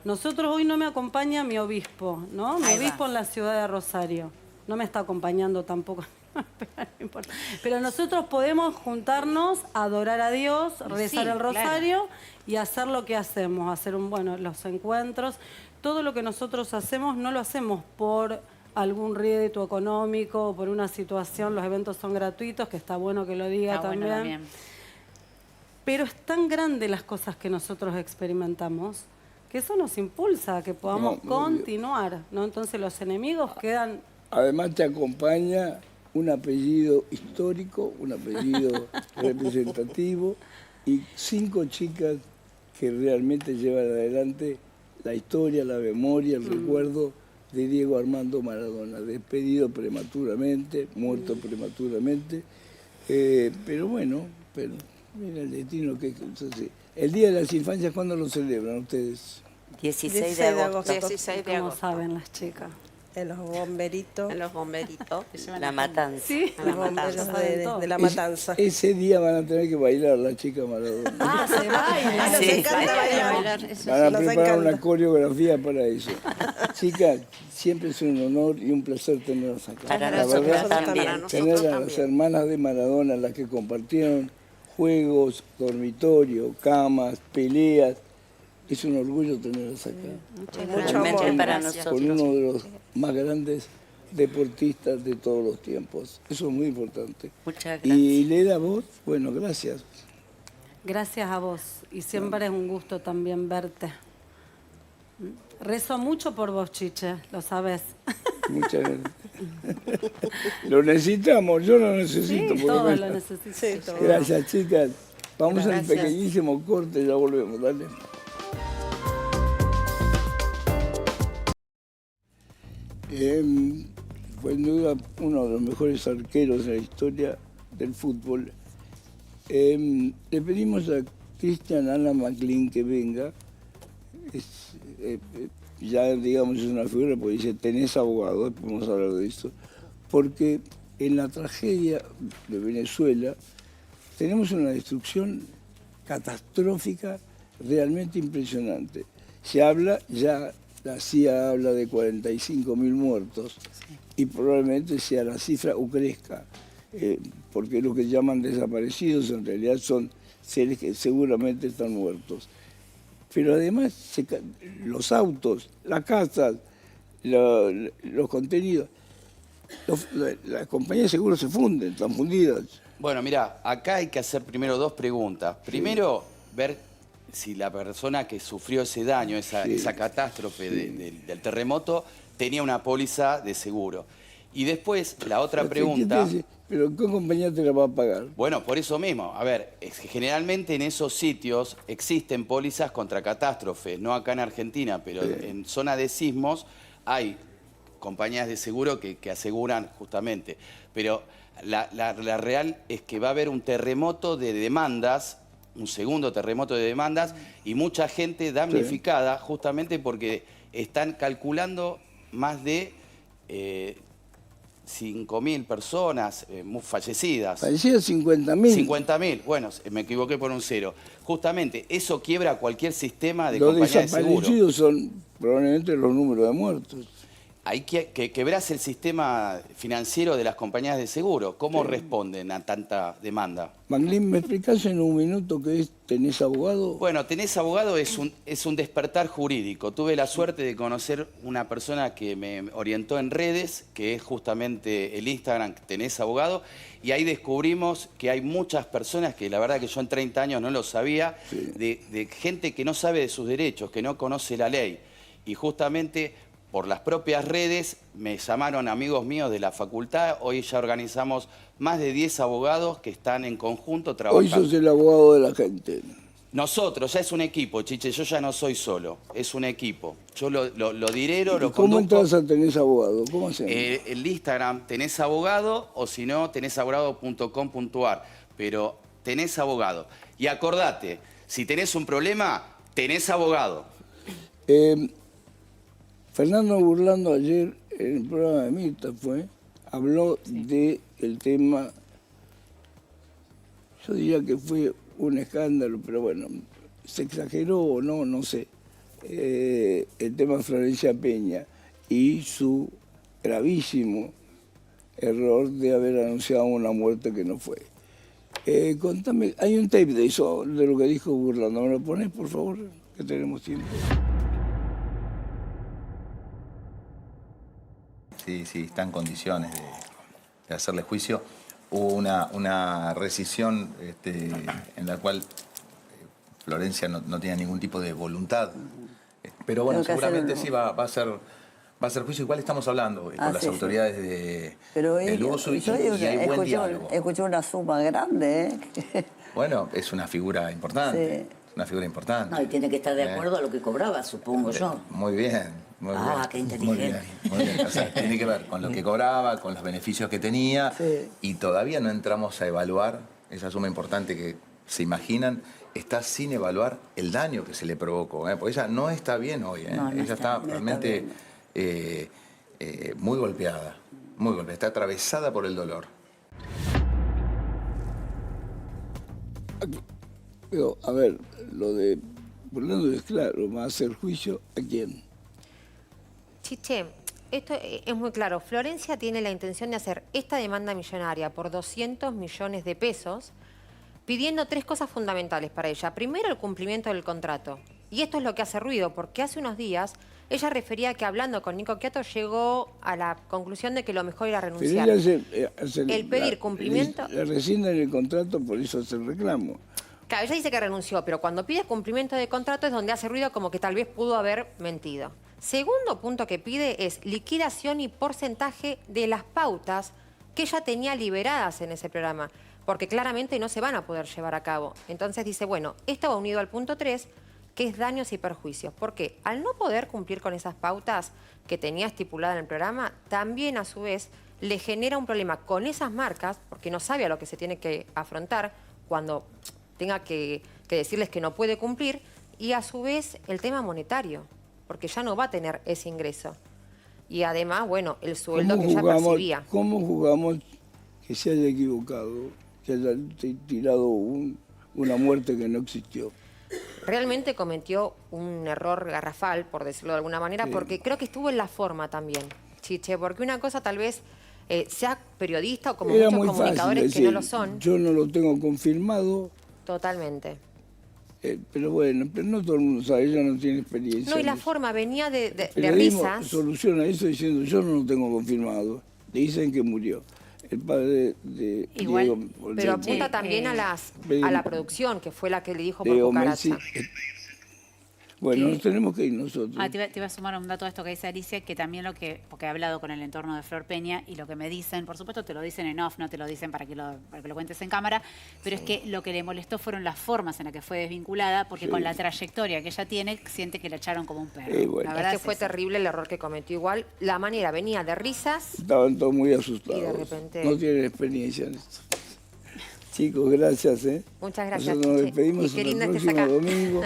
Nosotros hoy no me acompaña mi obispo, ¿no? Mi Ahí va. obispo en la ciudad de Rosario. No me está acompañando tampoco. Pero no importa. Pero nosotros podemos juntarnos, adorar a Dios, rezar sí, el rosario y hacer lo que hacemos, hacer los encuentros. Todo lo que nosotros hacemos no lo hacemos por algún rédito económico o por una situación. Los eventos son gratuitos, que está bueno que lo diga Está bueno también. Pero es tan grande las cosas que nosotros experimentamos que eso nos impulsa a que podamos No, obvio. continuar, ¿no? Entonces los enemigos quedan... Además te acompaña un apellido histórico, un apellido representativo y 5 chicas que realmente llevan adelante la historia, la memoria, el recuerdo de Diego Armando Maradona, despedido prematuramente, muerto prematuramente, pero bueno, mira el destino que entonces, el Día de las Infancias, ¿cuándo lo celebran ustedes? 16 de agosto. 16 de Como agosto. saben las chicas. En los bomberitos. En los bomberitos. La matanza. Sí. Los bomberos de la matanza. Ese día van a tener que bailar las chicas Maradona. Ah, se baila. Nos encanta bailar. Van a Nos preparar encanta. una coreografía para eso. Chicas, siempre es un honor y un placer tenerlas acá. Para La nosotros verdad, también. Para nosotros tener a las también. hermanas de Maradona, las que compartieron juegos, dormitorio, camas, peleas. Es un orgullo tenerlas acá. Realmente Con- para Con nosotros. uno de los más grandes deportistas de todos los tiempos. Eso es muy importante. Muchas Y Leda, vos, bueno, gracias. Gracias a vos. Y siempre es un gusto también verte. Rezo mucho por vos, Chiche, lo sabes. Muchas gracias. Lo necesitamos, yo lo necesito. Sí, por lo todos menos. lo necesitamos. Gracias, chicas. Vamos a un Gracias. pequeñísimo corte y ya volvemos, dale. Fue sin duda uno de los mejores arqueros en la historia del fútbol. Le pedimos a Christian Anna McLean que venga. Ya digamos es una figura porque dice, tenés abogado, después vamos a hablar de esto. Porque en la tragedia de Venezuela tenemos una destrucción catastrófica realmente impresionante. Se habla, ya la CIA habla de 45.000 muertos y probablemente sea la cifra o crezca, porque lo que llaman desaparecidos en realidad son seres que seguramente están muertos. Pero además los autos, las casas, los contenidos, las compañías de seguros se funden, están fundidas. Bueno, mira, acá hay que hacer primero dos preguntas. Primero, ver si la persona que sufrió ese daño, esa catástrofe del terremoto, tenía una póliza de seguro. Y después, la otra pregunta... ¿Pero qué compañía te la va a pagar? Bueno, por eso mismo. A ver, es que generalmente en esos sitios existen pólizas contra catástrofes, no acá en Argentina, pero en zona de sismos hay compañías de seguro que aseguran justamente. Pero la real es que va a haber un terremoto de demandas, un segundo terremoto de demandas, y mucha gente damnificada justamente porque están calculando más de 5.000 personas fallecidas. Parecía 50.000. 50.000, bueno, me equivoqué por un cero. Justamente, eso quiebra cualquier sistema de Los compañía de seguro. desaparecidos son probablemente los números de muertos. Hay que quebrarse el sistema financiero de las compañías de seguro. ¿Cómo responden a tanta demanda? McLean, ¿me explicás en un minuto qué es tenés abogado? Bueno, tenés abogado es un despertar jurídico. Tuve la suerte de conocer una persona que me orientó en redes, que es justamente el Instagram Tenés Abogado, y ahí descubrimos que hay muchas personas que la verdad que yo en 30 años no lo sabía, de gente que no sabe de sus derechos, que no conoce la ley. Y justamente por las propias redes me llamaron amigos míos de la facultad. Hoy ya organizamos más de 10 abogados que están en conjunto trabajando. Hoy sos el abogado de la gente. Nosotros, ya es un equipo, Chiche, yo ya no soy solo, es un equipo. Yo lo direro, ¿Y lo cómo conduzco. entras a Tenés Abogado? ¿Cómo hacemos? El Instagram, Tenés Abogado, o si no, tenésabogado.com.ar. Pero Tenés Abogado. Y acordate, si tenés un problema, tenés abogado. Fernando Burlando ayer en el programa de Mirta habló del tema, yo diría que fue un escándalo, pero bueno, se exageró o no, no sé, el tema Florencia Peña y su gravísimo error de haber anunciado una muerte que no fue. Contame, hay un tape de eso, de lo que dijo Burlando, ¿me lo pones por favor? Que tenemos tiempo. Sí, está en condiciones de hacerle juicio. Hubo una rescisión en la cual Florencia no tenía ningún tipo de voluntad. Pero bueno, seguramente sí va a ser juicio. Igual estamos hablando con las autoridades del uso y hay buen diálogo. Escuché una suma grande, Bueno, es una figura importante. Sí. Es una figura importante. No, y tiene que estar de acuerdo a lo que cobraba, supongo yo. Muy bien. Muy bien, qué inteligente. Muy bien. O sea, tiene que ver con lo que cobraba, con los beneficios que tenía, y todavía no entramos a evaluar esa suma importante que se imaginan. Está sin evaluar el daño que se le provocó, porque ella no está bien hoy. No Ella está realmente muy golpeada, está atravesada por el dolor. Pero, a ver, lo de Burlando es claro, va a hacer juicio a quién. Chiche, esto es muy claro. Florencia tiene la intención de hacer esta demanda millonaria por 200 millones de pesos, pidiendo 3 cosas fundamentales para ella. Primero, el cumplimiento del contrato. Y esto es lo que hace ruido, porque hace unos días ella refería que hablando con Nico Quiato llegó a la conclusión de que lo mejor era renunciar. Pero ella el pedir cumplimiento... Le rescinden el contrato, por eso hace el reclamo. Claro, ella dice que renunció, pero cuando pide cumplimiento de contrato es donde hace ruido como que tal vez pudo haber mentido. Segundo punto que pide es liquidación y porcentaje de las pautas que ella tenía liberadas en ese programa, porque claramente no se van a poder llevar a cabo. Entonces dice, bueno, esto va unido al punto 3, que es daños y perjuicios. Porque al no poder cumplir con esas pautas que tenía estipulada en el programa, también a su vez le genera un problema con esas marcas, porque no sabe a lo que se tiene que afrontar cuando tenga que decirles que no puede cumplir, y a su vez el tema monetario, porque ya no va a tener ese ingreso. Y además, bueno, el sueldo que ya percibía. ¿Cómo jugamos que se haya equivocado, que haya tirado una muerte que no existió? Realmente cometió un error garrafal, por decirlo de alguna manera, sí. Porque creo que estuvo en la forma también, Chiche, porque una cosa tal vez sea periodista o como Era muchos muy comunicadores fácil decir, que no lo son. Yo no lo tengo confirmado. Totalmente. Pero bueno, pero no todo el mundo sabe, ella no tiene experiencia. No, y la forma venía de periodismo risas. Soluciona eso diciendo, yo no lo tengo confirmado. Le dicen que murió. El padre de Igual, Diego, pero apunta también a la producción, que fue la que le dijo por cucaracha. Bueno, nos tenemos que ir nosotros. Te iba a sumar un dato a esto que dice Alicia, que también porque he hablado con el entorno de Flor Peña y lo que me dicen, por supuesto te lo dicen en off, no te lo dicen para que lo cuentes en cámara, pero es que lo que le molestó fueron las formas en las que fue desvinculada, porque con la trayectoria que ella tiene, siente que la echaron como un perro. Bueno. La verdad es que fue terrible el error que cometió. Igual, la manera venía de risas. Estaban todos muy asustados. Y de repente... No tienen experiencia en esto. Chicos, gracias. Muchas gracias. Nosotros nos despedimos y qué el linda próximo acá. domingo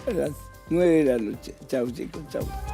a las 9 de la noche. Chau, chicos, chau.